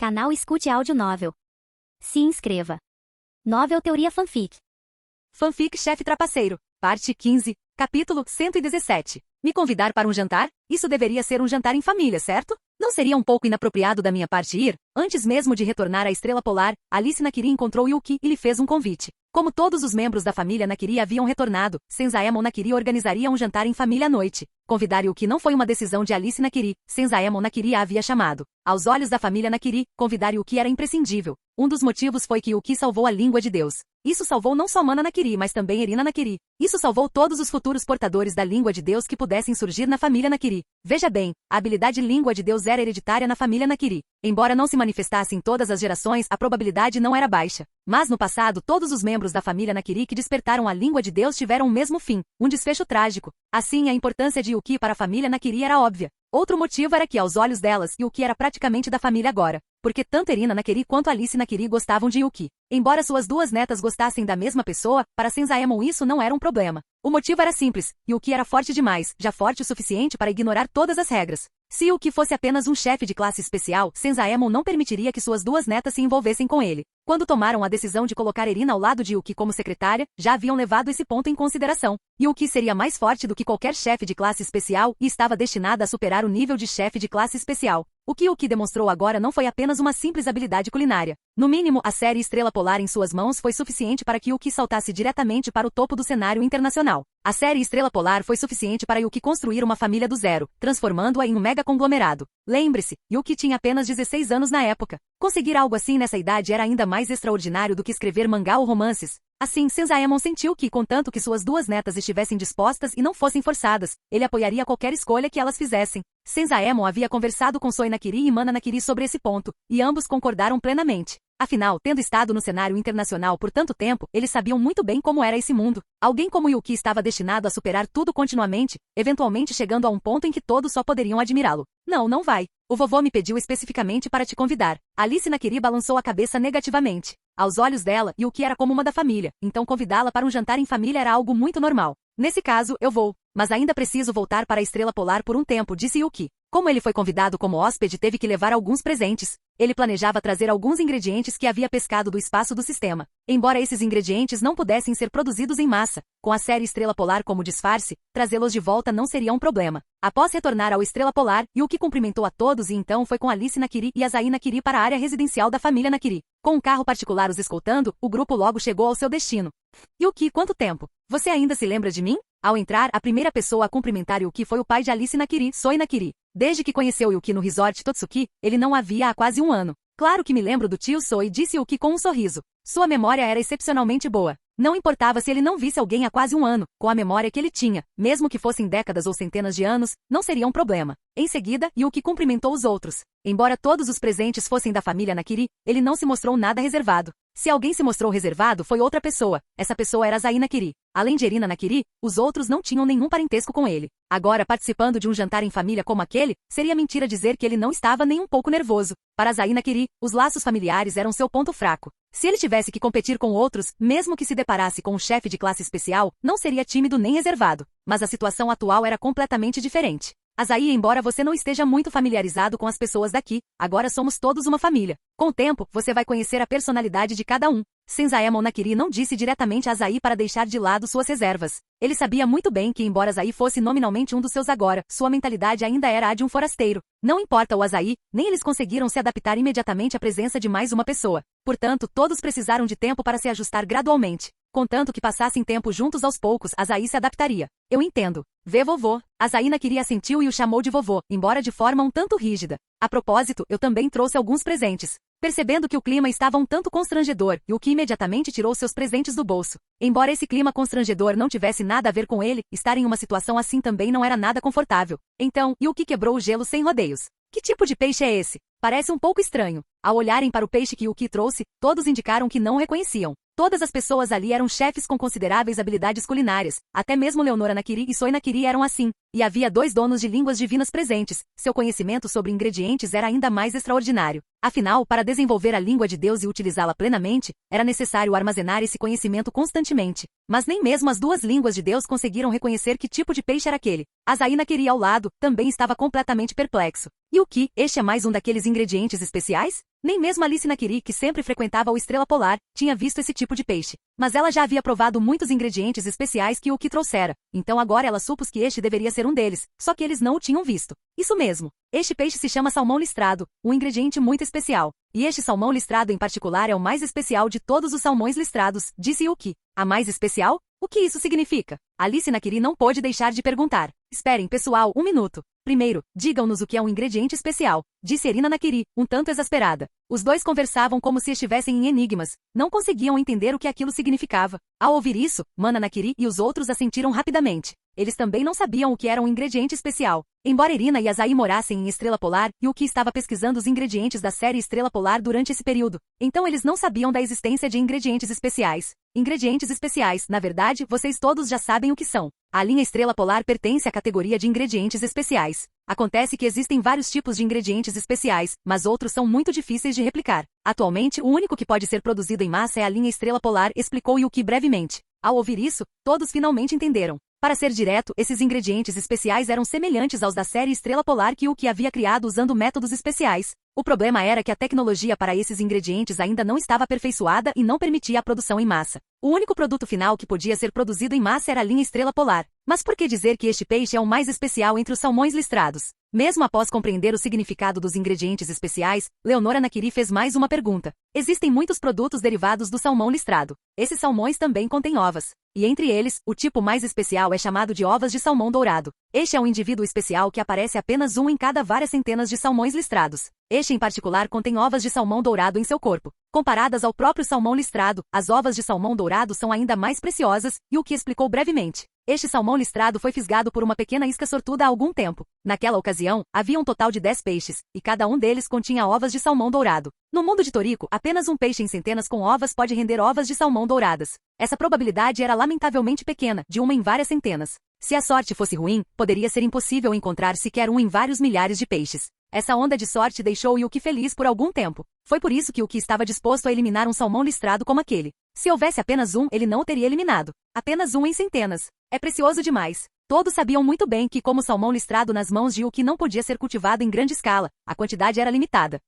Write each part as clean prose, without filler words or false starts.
Canal Escute Áudio Novel. Se inscreva. Novel Teoria Fanfic. Fanfic Chefe Trapaceiro, parte 15, capítulo 117. Me convidar para um jantar? Isso deveria ser um jantar em família, certo? Não seria um pouco inapropriado da minha parte ir? Antes mesmo de retornar à Estrela Polar, Alice Nakiri encontrou Yuki e lhe fez um convite. Como todos os membros da família Nakiri haviam retornado, Senzaemon Nakiri organizaria um jantar em família à noite. Convidar Yuki não foi uma decisão de Alice Nakiri, Senzaemon Nakiri a havia chamado. Aos olhos da família Nakiri, convidar Yuki era imprescindível. Um dos motivos foi que Yuki salvou a língua de Deus. Isso salvou não só Mana Nakiri, mas também Erina Nakiri. Isso salvou todos os futuros portadores da língua de Deus que pudessem surgir na família Nakiri. Veja bem, a habilidade língua de Deus era hereditária na família Nakiri. Embora não se manifestasse em todas as gerações, a probabilidade não era baixa. Mas no passado, todos os membros da família Nakiri que despertaram a língua de Deus tiveram o mesmo fim, um desfecho trágico. Assim, a importância de Yuki para a família Nakiri era óbvia. Outro motivo era que, aos olhos delas, Yuki era praticamente da família agora, porque tanto Erina Nakiri quanto Alice Nakiri gostavam de Yuki. Embora suas duas netas gostassem da mesma pessoa, para Senzaemon isso não era um problema. O motivo era simples, Yuki era forte demais, já forte o suficiente para ignorar todas as regras. Se Yuki fosse apenas um chefe de classe especial, Senzaemon não permitiria que suas duas netas se envolvessem com ele. Quando tomaram a decisão de colocar Erina ao lado de Yuki como secretária, já haviam levado esse ponto em consideração. Yuki seria mais forte do que qualquer chefe de classe especial e estava destinada a superar o nível de chefe de classe especial. O que Yuki demonstrou agora não foi apenas uma simples habilidade culinária. No mínimo, a série Estrela Polar em suas mãos foi suficiente para que Yuki saltasse diretamente para o topo do cenário internacional. A série Estrela Polar foi suficiente para Yuki construir uma família do zero, transformando-a em um mega conglomerado. Lembre-se, Yuki tinha apenas 16 anos na época. Conseguir algo assim nessa idade era ainda mais extraordinário do que escrever mangá ou romances. Assim, Senzaemon sentiu que, contanto que suas duas netas estivessem dispostas e não fossem forçadas, ele apoiaria qualquer escolha que elas fizessem. Senzaemon havia conversado com Soi Nakiri e Mana Nakiri sobre esse ponto, e ambos concordaram plenamente. Afinal, tendo estado no cenário internacional por tanto tempo, eles sabiam muito bem como era esse mundo. Alguém como Yuki estava destinado a superar tudo continuamente, eventualmente chegando a um ponto em que todos só poderiam admirá-lo. Não, não vai. O vovô me pediu especificamente para te convidar. Alice Nakiri balançou a cabeça negativamente. Aos olhos dela, Yuki era como uma da família, então convidá-la para um jantar em família era algo muito normal. Nesse caso, eu vou. Mas ainda preciso voltar para a Estrela Polar por um tempo, disse Yuki. Como ele foi convidado como hóspede, teve que levar alguns presentes. Ele planejava trazer alguns ingredientes que havia pescado do espaço do sistema. Embora esses ingredientes não pudessem ser produzidos em massa, com a série Estrela Polar como disfarce, trazê-los de volta não seria um problema. Após retornar ao Estrela Polar, Yuki cumprimentou a todos e então foi com Alice Nakiri e Azai Nakiri para a área residencial da família Nakiri. Com um carro particular os escoltando, o grupo logo chegou ao seu destino. Yuki, quanto tempo? Você ainda se lembra de mim? Ao entrar, a primeira pessoa a cumprimentar Yuki foi o pai de Alice Nakiri, Soi Nakiri. Desde que conheceu Yuki no resort Totsuki, ele não a via há quase um ano. Claro que me lembro do tio Soi, disse Yuki com um sorriso. Sua memória era excepcionalmente boa. Não importava se ele não visse alguém há quase um ano, com a memória que ele tinha, mesmo que fossem décadas ou centenas de anos, não seria um problema. Em seguida, Yuki cumprimentou os outros. Embora todos os presentes fossem da família Nakiri, ele não se mostrou nada reservado. Se alguém se mostrou reservado, foi outra pessoa. Essa pessoa era Azai Nakiri. Além de Erina Nakiri, os outros não tinham nenhum parentesco com ele. Agora, participando de um jantar em família como aquele, seria mentira dizer que ele não estava nem um pouco nervoso. Para Azai Nakiri, os laços familiares eram seu ponto fraco. Se ele tivesse que competir com outros, mesmo que se deparasse com um chefe de classe especial, não seria tímido nem reservado. Mas a situação atual era completamente diferente. Azai, embora você não esteja muito familiarizado com as pessoas daqui, agora somos todos uma família. Com o tempo, você vai conhecer a personalidade de cada um. Senzaemon Nakiri não disse diretamente a Azai para deixar de lado suas reservas. Ele sabia muito bem que, embora Azai fosse nominalmente um dos seus agora, sua mentalidade ainda era a de um forasteiro. Não importa o Azai, nem eles conseguiram se adaptar imediatamente à presença de mais uma pessoa. Portanto, todos precisaram de tempo para se ajustar gradualmente. Contanto que passassem tempo juntos aos poucos, Azai se adaptaria. Eu entendo. Vê vovô. Azai Nakiri assentiu e o chamou de vovô, embora de forma um tanto rígida. A propósito, eu também trouxe alguns presentes. Percebendo que o clima estava um tanto constrangedor, Yuki imediatamente tirou seus presentes do bolso. Embora esse clima constrangedor não tivesse nada a ver com ele, estar em uma situação assim também não era nada confortável. Então, Yuki quebrou o gelo sem rodeios. Que tipo de peixe é esse? Parece um pouco estranho. Ao olharem para o peixe que Yuki trouxe, todos indicaram que não o reconheciam. Todas as pessoas ali eram chefes com consideráveis habilidades culinárias, até mesmo Leonora Nakiri e Soi Nakiri eram assim, e havia 2 donos de línguas divinas presentes, seu conhecimento sobre ingredientes era ainda mais extraordinário. Afinal, para desenvolver a língua de Deus e utilizá-la plenamente, era necessário armazenar esse conhecimento constantemente. Mas nem mesmo as 2 línguas de Deus conseguiram reconhecer que tipo de peixe era aquele. Azai Nakiri ao lado, também estava completamente perplexo. E o que? Este é mais um daqueles ingredientes especiais? Nem mesmo Alice Nakiri, que sempre frequentava o Estrela Polar, tinha visto esse tipo de peixe. Mas ela já havia provado muitos ingredientes especiais que o que trouxera. Então agora ela supôs que este deveria ser um deles, só que eles não o tinham visto. Isso mesmo. Este peixe se chama salmão listrado, um ingrediente muito especial. E este salmão listrado em particular é o mais especial de todos os salmões listrados, disse Yuki. A mais especial? O que isso significa? Alice Nakiri não pôde deixar de perguntar. Esperem, pessoal, um minuto. Primeiro, digam-nos o que é um ingrediente especial, disse Erina Nakiri, um tanto exasperada. Os dois conversavam como se estivessem em enigmas. Não conseguiam entender o que aquilo significava. Ao ouvir isso, Mana Nakiri e os outros assentiram rapidamente. Eles também não sabiam o que era um ingrediente especial. Embora Erina e Azahi morassem em Estrela Polar, Yuki estava pesquisando os ingredientes da série Estrela Polar durante esse período. Então eles não sabiam da existência de ingredientes especiais. Ingredientes especiais, na verdade, vocês todos já sabem o que são. A linha Estrela Polar pertence à categoria de ingredientes especiais. Acontece que existem vários tipos de ingredientes especiais, mas outros são muito difíceis de replicar. Atualmente, o único que pode ser produzido em massa é a linha Estrela Polar, explicou Yuki brevemente. Ao ouvir isso, todos finalmente entenderam. Para ser direto, esses ingredientes especiais eram semelhantes aos da série Estrela Polar que Yuki havia criado usando métodos especiais. O problema era que a tecnologia para esses ingredientes ainda não estava aperfeiçoada e não permitia a produção em massa. O único produto final que podia ser produzido em massa era a linha Estrela Polar. Mas por que dizer que este peixe é o mais especial entre os salmões listrados? Mesmo após compreender o significado dos ingredientes especiais, Leonora Nakiri fez mais uma pergunta. Existem muitos produtos derivados do salmão listrado. Esses salmões também contêm ovas. E entre eles, o tipo mais especial é chamado de ovas de salmão dourado. Este é um indivíduo especial que aparece apenas um em cada várias centenas de salmões listrados. Este em particular contém ovas de salmão dourado em seu corpo. Comparadas ao próprio salmão listrado, as ovas de salmão dourado são ainda mais preciosas, e o que explicou brevemente. Este salmão listrado foi fisgado por uma pequena isca sortuda há algum tempo. Naquela ocasião, havia um total de 10 peixes, e cada um deles continha ovas de salmão dourado. No mundo de Toriko, apenas um peixe em centenas com ovas pode render ovas de salmão douradas. Essa probabilidade era lamentavelmente pequena, de uma em várias centenas. Se a sorte fosse ruim, poderia ser impossível encontrar sequer um em vários milhares de peixes. Essa onda de sorte deixou Yuki feliz por algum tempo. Foi por isso que Yuki estava disposto a eliminar um salmão listrado como aquele. Se houvesse apenas um, ele não o teria eliminado. Apenas um em centenas. É precioso demais. Todos sabiam muito bem que, como o salmão listrado nas mãos de Yuki não podia ser cultivado em grande escala, a quantidade era limitada.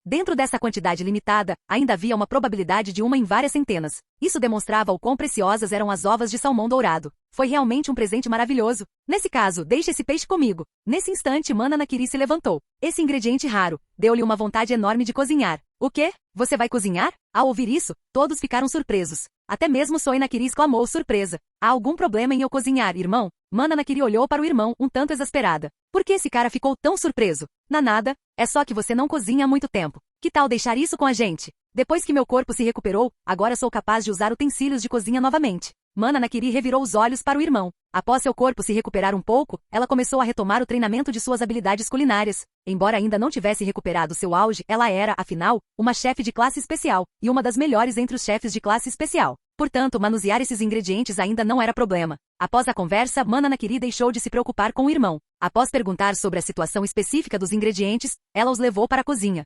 Dentro dessa quantidade limitada, ainda havia uma probabilidade de uma em várias centenas. Isso demonstrava o quão preciosas eram as ovas de salmão dourado. Foi realmente um presente maravilhoso. Nesse caso, deixe esse peixe comigo. Nesse instante, Mana Nakiri se levantou. Esse ingrediente raro deu-lhe uma vontade enorme de cozinhar. O quê? Você vai cozinhar? Ao ouvir isso, todos ficaram surpresos. Até mesmo Soe Nakiri exclamou surpresa. Há algum problema em eu cozinhar, irmão? Mana Nakiri olhou para o irmão, um tanto exasperada. Por que esse cara ficou tão surpreso? Nada, é só que você não cozinha há muito tempo. Que tal deixar isso com a gente? Depois que meu corpo se recuperou, agora sou capaz de usar utensílios de cozinha novamente. Mana Nakiri revirou os olhos para o irmão. Após seu corpo se recuperar um pouco, ela começou a retomar o treinamento de suas habilidades culinárias. Embora ainda não tivesse recuperado seu auge, ela era, afinal, uma chefe de classe especial, e uma das melhores entre os chefes de classe especial. Portanto, manusear esses ingredientes ainda não era problema. Após a conversa, Mana Nakiri deixou de se preocupar com o irmão. Após perguntar sobre a situação específica dos ingredientes, ela os levou para a cozinha.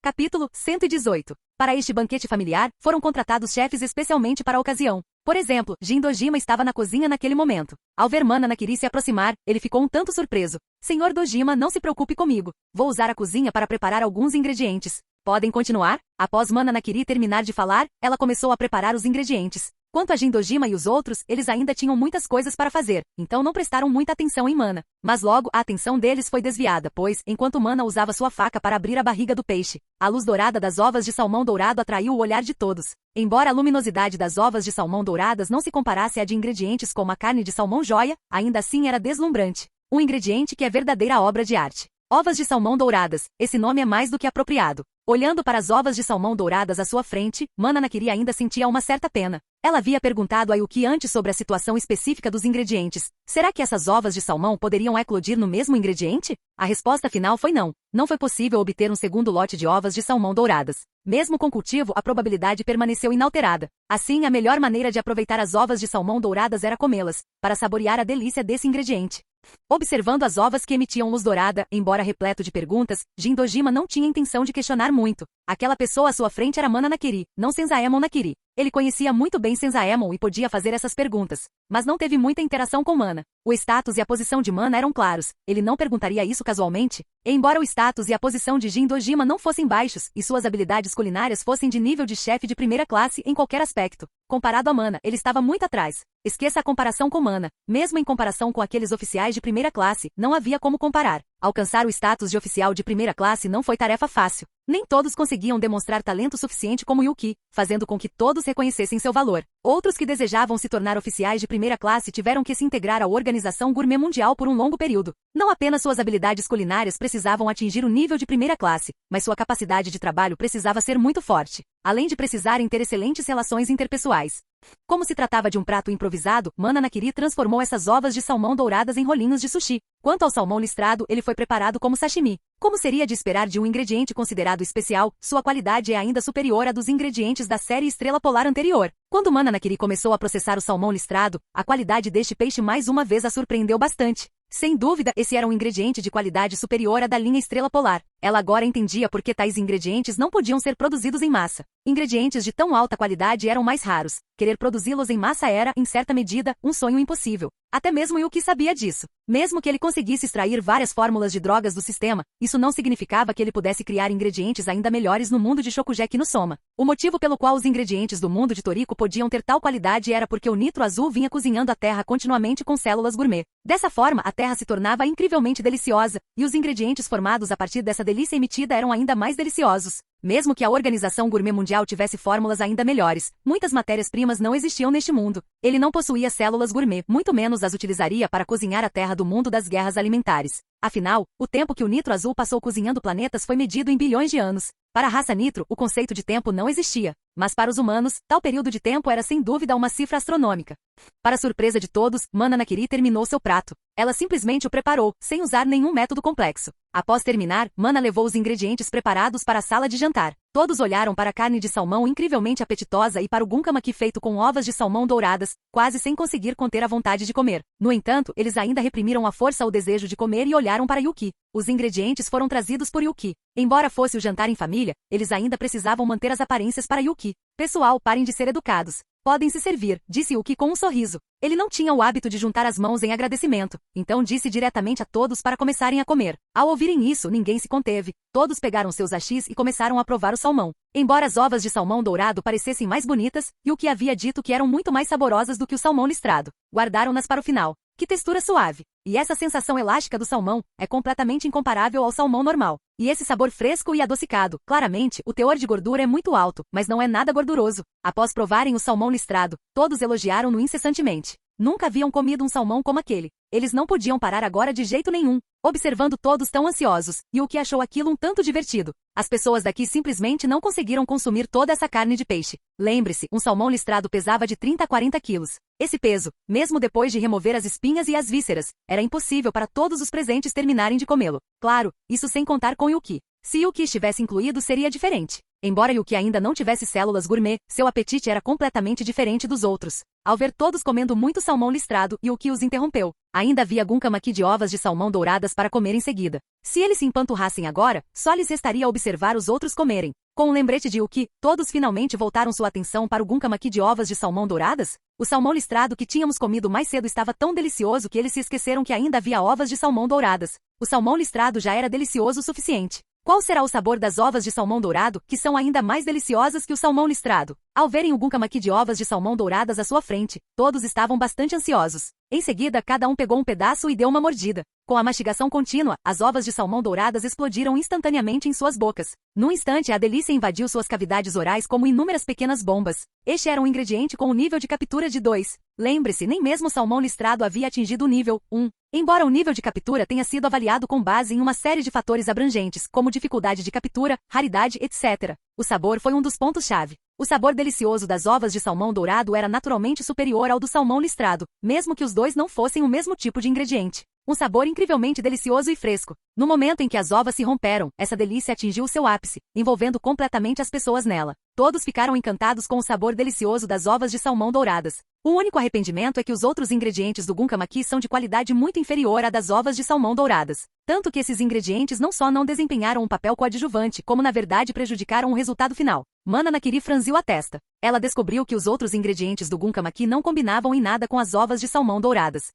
Capítulo 118. Para este banquete familiar, foram contratados chefes especialmente para a ocasião. Por exemplo, Jin Dojima estava na cozinha naquele momento. Ao ver Mana Nakiri se aproximar, ele ficou um tanto surpreso. Senhor Dojima, não se preocupe comigo. Vou usar a cozinha para preparar alguns ingredientes. Podem continuar? Após Mana Nakiri terminar de falar, ela começou a preparar os ingredientes. Quanto a Jin Dojima e os outros, eles ainda tinham muitas coisas para fazer, então não prestaram muita atenção em Mana. Mas logo, a atenção deles foi desviada, pois, enquanto Mana usava sua faca para abrir a barriga do peixe, a luz dourada das ovas de salmão dourado atraiu o olhar de todos. Embora a luminosidade das ovas de salmão douradas não se comparasse à de ingredientes como a carne de salmão joia, ainda assim era deslumbrante. Um ingrediente que é verdadeira obra de arte. Ovas de salmão douradas, esse nome é mais do que apropriado. Olhando para as ovas de salmão douradas à sua frente, Mana Nakiri ainda sentia uma certa pena. Ela havia perguntado a Yuki antes sobre a situação específica dos ingredientes. Será que essas ovas de salmão poderiam eclodir no mesmo ingrediente? A resposta final foi não. Não foi possível obter um segundo lote de ovas de salmão douradas. Mesmo com cultivo, a probabilidade permaneceu inalterada. Assim, a melhor maneira de aproveitar as ovas de salmão douradas era comê-las, para saborear a delícia desse ingrediente. Observando as ovas que emitiam luz dourada, embora repleto de perguntas, Jin Dojima não tinha intenção de questionar muito. Aquela pessoa à sua frente era Mana Nakiri, não Senzaemon Nakiri. Ele conhecia muito bem Senzaemon e podia fazer essas perguntas, mas não teve muita interação com Mana. O status e a posição de Mana eram claros, ele não perguntaria isso casualmente. E embora o status e a posição de Jin Dojima não fossem baixos, e suas habilidades culinárias fossem de nível de chefe de primeira classe em qualquer aspecto, comparado a Mana, ele estava muito atrás. Esqueça a comparação com Mana, mesmo em comparação com aqueles oficiais de primeira classe, não havia como comparar. Alcançar o status de oficial de primeira classe não foi tarefa fácil. Nem todos conseguiam demonstrar talento suficiente como Yuki, fazendo com que todos reconhecessem seu valor. Outros que desejavam se tornar oficiais de primeira classe tiveram que se integrar à Organização Gourmet Mundial por um longo período. Não apenas suas habilidades culinárias precisavam atingir o nível de primeira classe, mas sua capacidade de trabalho precisava ser muito forte, além de precisarem ter excelentes relações interpessoais. Como se tratava de um prato improvisado, Mana Nakiri transformou essas ovas de salmão douradas em rolinhos de sushi. Quanto ao salmão listrado, ele foi preparado como sashimi. Como seria de esperar de um ingrediente considerado especial, sua qualidade é ainda superior à dos ingredientes da série Estrela Polar anterior. Quando Mana Nakiri começou a processar o salmão listrado, a qualidade deste peixe mais uma vez a surpreendeu bastante. Sem dúvida, esse era um ingrediente de qualidade superior à da linha Estrela Polar. Ela agora entendia por que tais ingredientes não podiam ser produzidos em massa. Ingredientes de tão alta qualidade eram mais raros. Querer produzi-los em massa era, em certa medida, um sonho impossível. Até mesmo Yuki sabia disso. Mesmo que ele conseguisse extrair várias fórmulas de drogas do sistema, isso não significava que ele pudesse criar ingredientes ainda melhores no mundo de Shokugeki no Soma. O motivo pelo qual os ingredientes do mundo de Toriko podiam ter tal qualidade era porque o nitro azul vinha cozinhando a terra continuamente com células gourmet. Dessa forma, a terra se tornava incrivelmente deliciosa, e os ingredientes formados a partir dessa delícia emitida eram ainda mais deliciosos. Mesmo que a Organização Gourmet Mundial tivesse fórmulas ainda melhores, muitas matérias-primas não existiam neste mundo. Ele não possuía células gourmet, muito menos as utilizaria para cozinhar a terra do mundo das guerras alimentares. Afinal, o tempo que o nitro azul passou cozinhando planetas foi medido em bilhões de anos. Para a raça nitro, o conceito de tempo não existia. Mas para os humanos, tal período de tempo era sem dúvida uma cifra astronômica. Para surpresa de todos, Mana Nakiri terminou seu prato. Ela simplesmente o preparou, sem usar nenhum método complexo. Após terminar, Mana levou os ingredientes preparados para a sala de jantar. Todos olharam para a carne de salmão incrivelmente apetitosa e para o gunkamaki feito com ovas de salmão douradas, quase sem conseguir conter a vontade de comer. No entanto, eles ainda reprimiram à força o desejo de comer e olharam para Yuki. Os ingredientes foram trazidos por Yuki. Embora fosse o jantar em família, eles ainda precisavam manter as aparências para Yuki. Pessoal, parem de ser educados. Podem se servir, disse Yuki com um sorriso. Ele não tinha o hábito de juntar as mãos em agradecimento, então disse diretamente a todos para começarem a comer. Ao ouvirem isso, ninguém se conteve. Todos pegaram seus hashis e começaram a provar o salmão. Embora as ovas de salmão dourado parecessem mais bonitas, Yuki havia dito que eram muito mais saborosas do que o salmão listrado. Guardaram-nas para o final. Que textura suave! E essa sensação elástica do salmão é completamente incomparável ao salmão normal. E esse sabor fresco e adocicado. Claramente, o teor de gordura é muito alto, mas não é nada gorduroso. Após provarem o salmão listrado, todos elogiaram-no incessantemente. Nunca haviam comido um salmão como aquele. Eles não podiam parar agora de jeito nenhum, observando todos tão ansiosos, e o que achou aquilo um tanto divertido. As pessoas daqui simplesmente não conseguiram consumir toda essa carne de peixe. Lembre-se, um salmão listrado pesava de 30 a 40 quilos. Esse peso, mesmo depois de remover as espinhas e as vísceras, era impossível para todos os presentes terminarem de comê-lo. Claro, isso sem contar com Yuki. Se Yuki estivesse incluído, seria diferente. Embora Yuki ainda não tivesse células gourmet, seu apetite era completamente diferente dos outros. Ao ver todos comendo muito salmão listrado, Yuki os interrompeu. Ainda havia gunkamaki de ovas de salmão douradas para comer em seguida. Se eles se empanturrassem agora, só lhes restaria observar os outros comerem. Com o lembrete de Yuki, todos finalmente voltaram sua atenção para o gunkamaki de ovas de salmão douradas. O salmão listrado que tínhamos comido mais cedo estava tão delicioso que eles se esqueceram que ainda havia ovas de salmão douradas. O salmão listrado já era delicioso o suficiente. Qual será o sabor das ovas de salmão dourado, que são ainda mais deliciosas que o salmão listrado? Ao verem o gunkamaki de ovas de salmão douradas à sua frente, todos estavam bastante ansiosos. Em seguida, cada um pegou um pedaço e deu uma mordida. Com a mastigação contínua, as ovas de salmão douradas explodiram instantaneamente em suas bocas. Num instante, a delícia invadiu suas cavidades orais como inúmeras pequenas bombas. Este era um ingrediente com o nível de captura de 2. Lembre-se, nem mesmo o salmão listrado havia atingido o nível 1. Embora o nível de captura tenha sido avaliado com base em uma série de fatores abrangentes, como dificuldade de captura, raridade, etc., o sabor foi um dos pontos-chave. O sabor delicioso das ovas de salmão dourado era naturalmente superior ao do salmão listrado, mesmo que os dois não fossem o mesmo tipo de ingrediente. Um sabor incrivelmente delicioso e fresco. No momento em que as ovas se romperam, essa delícia atingiu seu ápice, envolvendo completamente as pessoas nela. Todos ficaram encantados com o sabor delicioso das ovas de salmão douradas. O único arrependimento é que os outros ingredientes do gunka maqui são de qualidade muito inferior à das ovas de salmão douradas. Tanto que esses ingredientes não só não desempenharam um papel coadjuvante, como na verdade prejudicaram o resultado final. Mana Nakiri franziu a testa. Ela descobriu que os outros ingredientes do gunka maqui não combinavam em nada com as ovas de salmão douradas.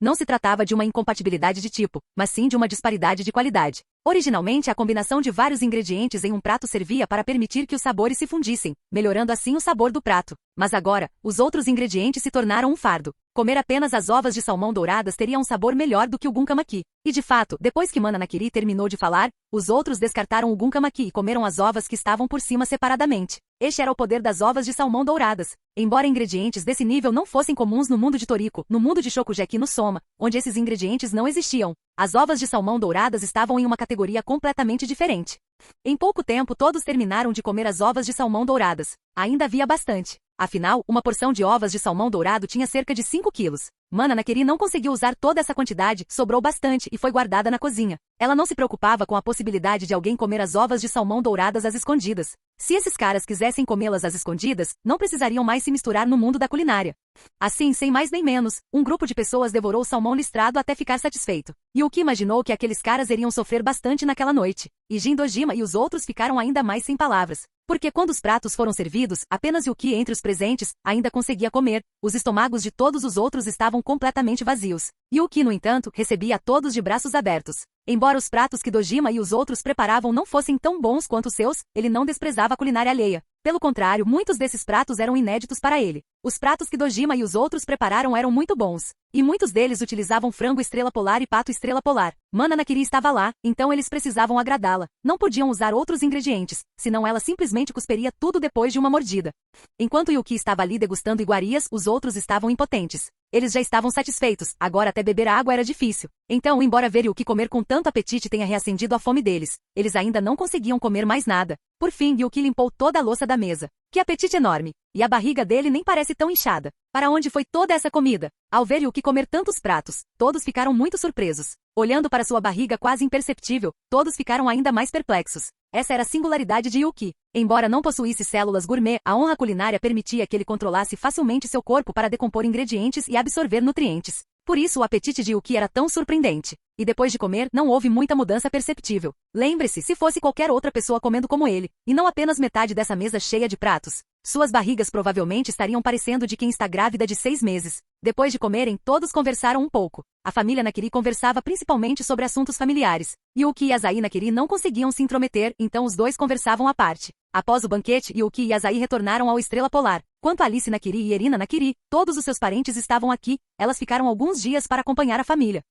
Não se tratava de uma incompatibilidade de tipo, mas sim de uma disparidade de qualidade. Originalmente, a combinação de vários ingredientes em um prato servia para permitir que os sabores se fundissem, melhorando assim o sabor do prato. Mas agora, os outros ingredientes se tornaram um fardo. Comer apenas as ovas de salmão douradas teria um sabor melhor do que o gunka maqui. E de fato, depois que Mana Nakiri terminou de falar, os outros descartaram o gunka maqui e comeram as ovas que estavam por cima separadamente. Este era o poder das ovas de salmão douradas. Embora ingredientes desse nível não fossem comuns no mundo de Toriko, no mundo de Shokugeki no Soma, onde esses ingredientes não existiam, as ovas de salmão douradas estavam em uma categoria completamente diferente. Em pouco tempo todos terminaram de comer as ovas de salmão douradas. Ainda havia bastante. Afinal, uma porção de ovas de salmão dourado tinha cerca de 5 quilos. Mana Nakiri não conseguiu usar toda essa quantidade, sobrou bastante e foi guardada na cozinha. Ela não se preocupava com a possibilidade de alguém comer as ovas de salmão douradas às escondidas. Se esses caras quisessem comê-las às escondidas, não precisariam mais se misturar no mundo da culinária. Assim, sem mais nem menos, um grupo de pessoas devorou o salmão listrado até ficar satisfeito. Yuki imaginou que aqueles caras iriam sofrer bastante naquela noite. E Jin Dojima e os outros ficaram ainda mais sem palavras. Porque quando os pratos foram servidos, apenas Yuki entre os presentes ainda conseguia comer. Os estômagos de todos os outros estavam completamente vazios. Yuki, no entanto, recebia a todos de braços abertos. Embora os pratos que Dojima e os outros preparavam não fossem tão bons quanto os seus, ele não desprezava a culinária alheia. Pelo contrário, muitos desses pratos eram inéditos para ele. Os pratos que Dojima e os outros prepararam eram muito bons. E muitos deles utilizavam frango estrela polar e pato estrela polar. Mana Nakiri estava lá, então eles precisavam agradá-la. Não podiam usar outros ingredientes, senão ela simplesmente cusperia tudo depois de uma mordida. Enquanto Yuki estava ali degustando iguarias, os outros estavam impotentes. Eles já estavam satisfeitos, agora até beber água era difícil. Então, embora ver Yuki comer com tanto apetite tenha reacendido a fome deles, eles ainda não conseguiam comer mais nada. Por fim, Yuki limpou toda a louça da mesa. Que apetite enorme! E a barriga dele nem parece tão inchada. Para onde foi toda essa comida? Ao ver Yuki comer tantos pratos, todos ficaram muito surpresos. Olhando para sua barriga quase imperceptível, todos ficaram ainda mais perplexos. Essa era a singularidade de Yuki. Embora não possuísse células gourmet, a honra culinária permitia que ele controlasse facilmente seu corpo para decompor ingredientes e absorver nutrientes. Por isso o apetite de Yuki era tão surpreendente. E depois de comer, não houve muita mudança perceptível. Lembre-se, se fosse qualquer outra pessoa comendo como ele, e não apenas metade dessa mesa cheia de pratos, suas barrigas provavelmente estariam parecendo de quem está grávida de 6 meses. Depois de comerem, todos conversaram um pouco. A família Nakiri conversava principalmente sobre assuntos familiares. Yuki e Azai Nakiri não conseguiam se intrometer, então os dois conversavam à parte. Após o banquete, Yuki e Azai retornaram ao Estrela Polar. Quanto a Alice Nakiri e Erina Nakiri, todos os seus parentes estavam aqui. Elas ficaram alguns dias para acompanhar a família.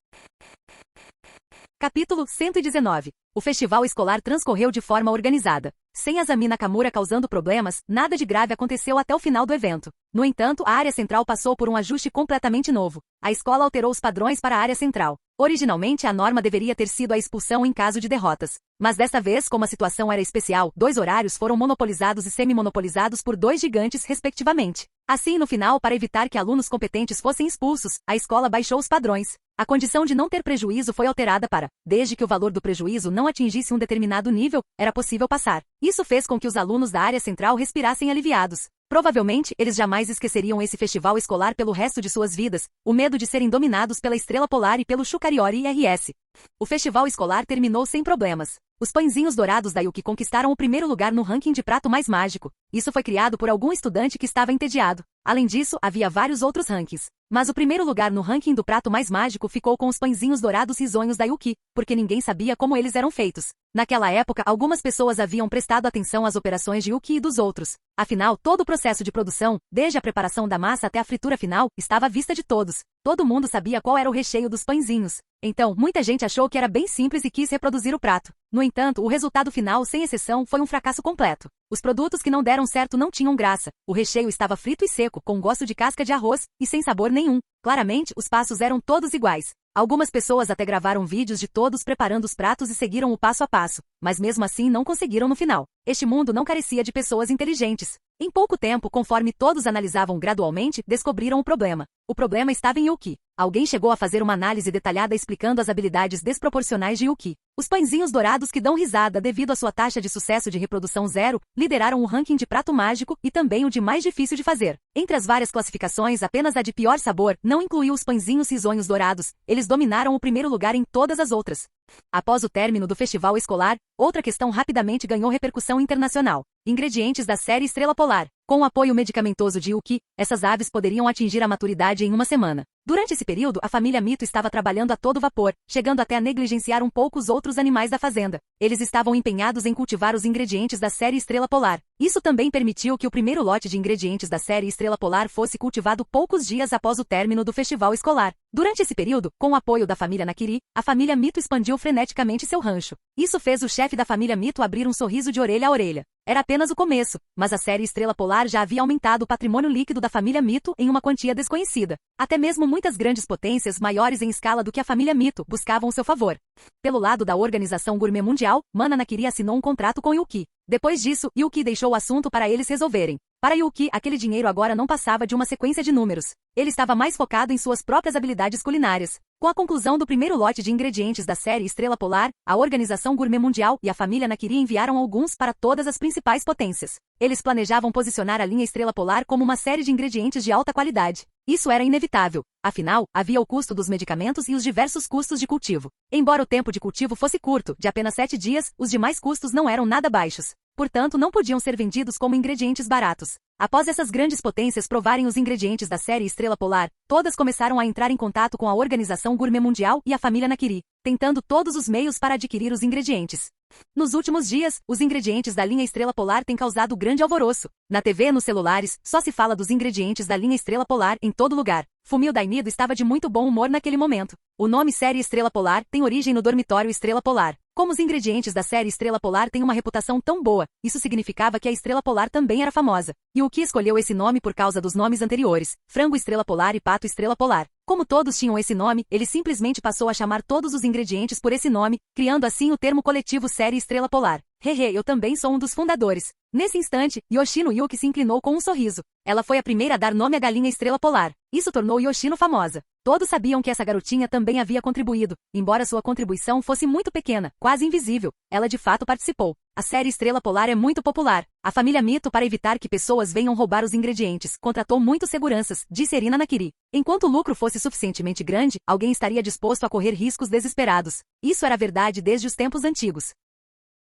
Capítulo 119. O festival escolar transcorreu de forma organizada. Sem Azami Nakamura causando problemas, nada de grave aconteceu até o final do evento. No entanto, a área central passou por um ajuste completamente novo. A escola alterou os padrões para a área central. Originalmente, a norma deveria ter sido a expulsão em caso de derrotas. Mas desta vez, como a situação era especial, 2 horários foram monopolizados e semi-monopolizados por 2 gigantes, respectivamente. Assim, no final, para evitar que alunos competentes fossem expulsos, a escola baixou os padrões. A condição de não ter prejuízo foi alterada para, desde que o valor do prejuízo não atingisse um determinado nível, era possível passar. Isso fez com que os alunos da área central respirassem aliviados. Provavelmente, eles jamais esqueceriam esse festival escolar pelo resto de suas vidas, o medo de serem dominados pela Estrela Polar e pelo Shukariori IRS. O festival escolar terminou sem problemas. Os pãezinhos dourados da Yuki conquistaram o primeiro lugar no ranking de prato mais mágico. Isso foi criado por algum estudante que estava entediado. Além disso, havia vários outros rankings. Mas o primeiro lugar no ranking do prato mais mágico ficou com os pãezinhos dourados risonhos da Yuki, porque ninguém sabia como eles eram feitos. Naquela época, algumas pessoas haviam prestado atenção às operações de Yuki e dos outros. Afinal, todo o processo de produção, desde a preparação da massa até a fritura final, estava à vista de todos. Todo mundo sabia qual era o recheio dos pãezinhos. Então, muita gente achou que era bem simples e quis reproduzir o prato. No entanto, o resultado final, sem exceção, foi um fracasso completo. Os produtos que não deram certo não tinham graça. O recheio estava frito e seco, com gosto de casca de arroz, e sem sabor nenhum. Claramente, os passos eram todos iguais. Algumas pessoas até gravaram vídeos de todos preparando os pratos e seguiram o passo a passo, mas mesmo assim não conseguiram no final. Este mundo não carecia de pessoas inteligentes. Em pouco tempo, conforme todos analisavam gradualmente, descobriram o problema. O problema estava em Yuki. Alguém chegou a fazer uma análise detalhada explicando as habilidades desproporcionais de Yuki. Os pãezinhos dourados que dão risada devido à sua taxa de sucesso de reprodução zero, lideraram o ranking de prato mágico e também o de mais difícil de fazer. Entre as várias classificações, apenas a de pior sabor não incluiu os pãezinhos risonhos dourados. Eles dominaram o primeiro lugar em todas as outras. Após o término do festival escolar, outra questão rapidamente ganhou repercussão internacional. Ingredientes da série Estrela Polar. Com o apoio medicamentoso de Yuki, essas aves poderiam atingir a maturidade em uma semana. Durante esse período, a família Mito estava trabalhando a todo vapor, chegando até a negligenciar um pouco os outros animais da fazenda. Eles estavam empenhados em cultivar os ingredientes da série Estrela Polar. Isso também permitiu que o primeiro lote de ingredientes da série Estrela Polar fosse cultivado poucos dias após o término do festival escolar. Durante esse período, com o apoio da família Nakiri, a família Mito expandiu freneticamente seu rancho. Isso fez o chefe da família Mito abrir um sorriso de orelha a orelha. Era apenas o começo, mas a série Estrela Polar já havia aumentado o patrimônio líquido da família Mito em uma quantia desconhecida. Até mesmo muitas grandes potências maiores em escala do que a família Mito buscavam seu favor. Pelo lado da Organização Gourmet Mundial, Mana Nakiri assinou um contrato com Yuki. Depois disso, Yuki deixou o assunto para eles resolverem. Para Yuki, aquele dinheiro agora não passava de uma sequência de números. Ele estava mais focado em suas próprias habilidades culinárias. Com a conclusão do primeiro lote de ingredientes da série Estrela Polar, a Organização Gourmet Mundial e a família Nakiri enviaram alguns para todas as principais potências. Eles planejavam posicionar a linha Estrela Polar como uma série de ingredientes de alta qualidade. Isso era inevitável. Afinal, havia o custo dos medicamentos e os diversos custos de cultivo. Embora o tempo de cultivo fosse curto, de apenas 7 dias, os demais custos não eram nada baixos. Portanto, não podiam ser vendidos como ingredientes baratos. Após essas grandes potências provarem os ingredientes da série Estrela Polar, todas começaram a entrar em contato com a Organização Gourmet Mundial e a família Nakiri, tentando todos os meios para adquirir os ingredientes. Nos últimos dias, os ingredientes da linha Estrela Polar têm causado grande alvoroço. Na TV e nos celulares, só se fala dos ingredientes da linha Estrela Polar em todo lugar. Fumio Dainido estava de muito bom humor naquele momento. O nome série Estrela Polar tem origem no dormitório Estrela Polar. Como os ingredientes da série Estrela Polar têm uma reputação tão boa, isso significava que a Estrela Polar também era famosa. E o que escolheu esse nome por causa dos nomes anteriores, Frango Estrela Polar e Pato Estrela Polar. Como todos tinham esse nome, ele simplesmente passou a chamar todos os ingredientes por esse nome, criando assim o termo coletivo série Estrela Polar. Hehe, eu também sou um dos fundadores. Nesse instante, Yoshino Yuki se inclinou com um sorriso. Ela foi a primeira a dar nome à galinha Estrela Polar. Isso tornou Yoshino famosa. Todos sabiam que essa garotinha também havia contribuído, embora sua contribuição fosse muito pequena, quase invisível. Ela de fato participou. A série Estrela Polar é muito popular. A família Mito, para evitar que pessoas venham roubar os ingredientes, contratou muitos seguranças, disse Erina Nakiri. Enquanto o lucro fosse suficientemente grande, alguém estaria disposto a correr riscos desesperados. Isso era verdade desde os tempos antigos.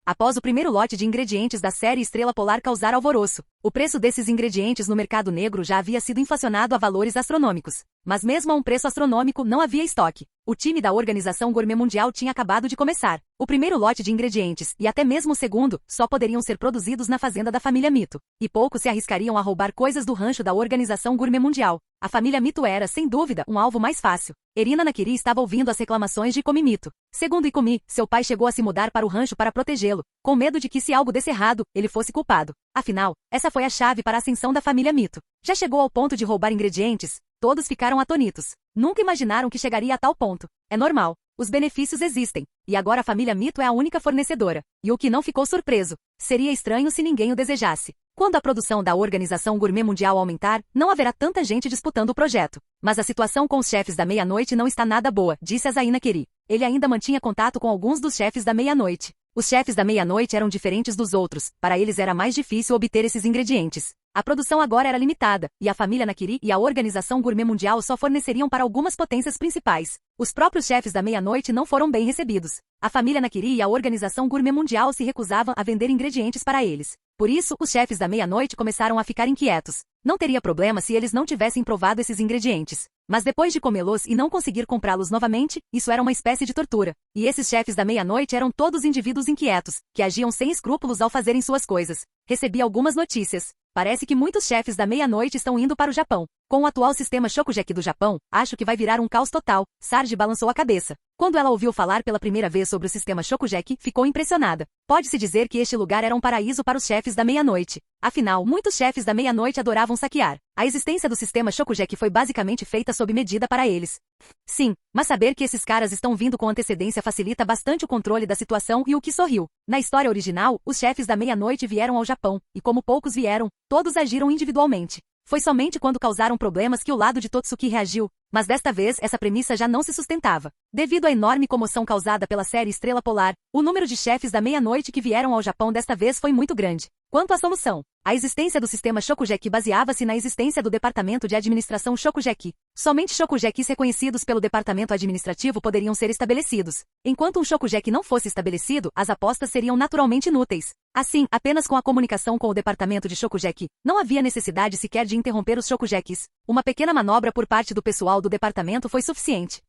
Após o primeiro lote de ingredientes da série Estrela Polar causar alvoroço, o preço desses ingredientes no mercado negro já havia sido inflacionado a valores astronômicos. Mas mesmo a um preço astronômico não havia estoque. O time da Organização Gourmet Mundial tinha acabado de começar. O primeiro lote de ingredientes, e até mesmo o segundo, só poderiam ser produzidos na fazenda da família Mito. E poucos se arriscariam a roubar coisas do rancho da Organização Gourmet Mundial. A família Mito era, sem dúvida, um alvo mais fácil. Erina Nakiri estava ouvindo as reclamações de Ikumi Mito. Segundo Ikumi, seu pai chegou a se mudar para o rancho para protegê-lo, com medo de que se algo desse errado, ele fosse culpado. Afinal, essa foi a chave para a ascensão da família Mito. Já chegou ao ponto de roubar ingredientes? Todos ficaram atônitos. Nunca imaginaram que chegaria a tal ponto. É normal. Os benefícios existem. E agora a família Mito é a única fornecedora. E o que não ficou surpreso. Seria estranho se ninguém o desejasse. Quando a produção da Organização Gourmet Mundial aumentar, não haverá tanta gente disputando o projeto. Mas a situação com os chefes da meia-noite não está nada boa, disse Azaí Nakiri. Ele ainda mantinha contato com alguns dos chefes da meia-noite. Os chefes da meia-noite eram diferentes dos outros. Para eles era mais difícil obter esses ingredientes. A produção agora era limitada, e a família Nakiri e a Organização Gourmet Mundial só forneceriam para algumas potências principais. Os próprios chefes da meia-noite não foram bem recebidos. A família Nakiri e a Organização Gourmet Mundial se recusavam a vender ingredientes para eles. Por isso, os chefes da meia-noite começaram a ficar inquietos. Não teria problema se eles não tivessem provado esses ingredientes. Mas depois de comê-los e não conseguir comprá-los novamente, isso era uma espécie de tortura. E esses chefes da meia-noite eram todos indivíduos inquietos, que agiam sem escrúpulos ao fazerem suas coisas. Recebi algumas notícias. Parece que muitos chefes da meia-noite estão indo para o Japão. Com o atual sistema Shokugeki do Japão, acho que vai virar um caos total. Sarge balançou a cabeça. Quando ela ouviu falar pela primeira vez sobre o sistema Shokugeki, ficou impressionada. Pode-se dizer que este lugar era um paraíso para os chefes da meia-noite. Afinal, muitos chefes da meia-noite adoravam saquear. A existência do sistema Shokugeki foi basicamente feita sob medida para eles. Sim, mas saber que esses caras estão vindo com antecedência facilita bastante o controle da situação e o que sorriu. Na história original, os chefes da meia-noite vieram ao Japão, e como poucos vieram, todos agiram individualmente. Foi somente quando causaram problemas que o lado de Totsuki reagiu, mas desta vez essa premissa já não se sustentava. Devido à enorme comoção causada pela série Estrela Polar, o número de chefes da meia-noite que vieram ao Japão desta vez foi muito grande. Quanto à solução, a existência do sistema Shokugeki baseava-se na existência do Departamento de Administração Shokugeki. Somente Shokugekis reconhecidos pelo Departamento Administrativo poderiam ser estabelecidos. Enquanto um Shokugeki não fosse estabelecido, as apostas seriam naturalmente inúteis. Assim, apenas com a comunicação com o Departamento de Shokugeki, não havia necessidade sequer de interromper os Shokugekis. Uma pequena manobra por parte do pessoal do departamento foi suficiente.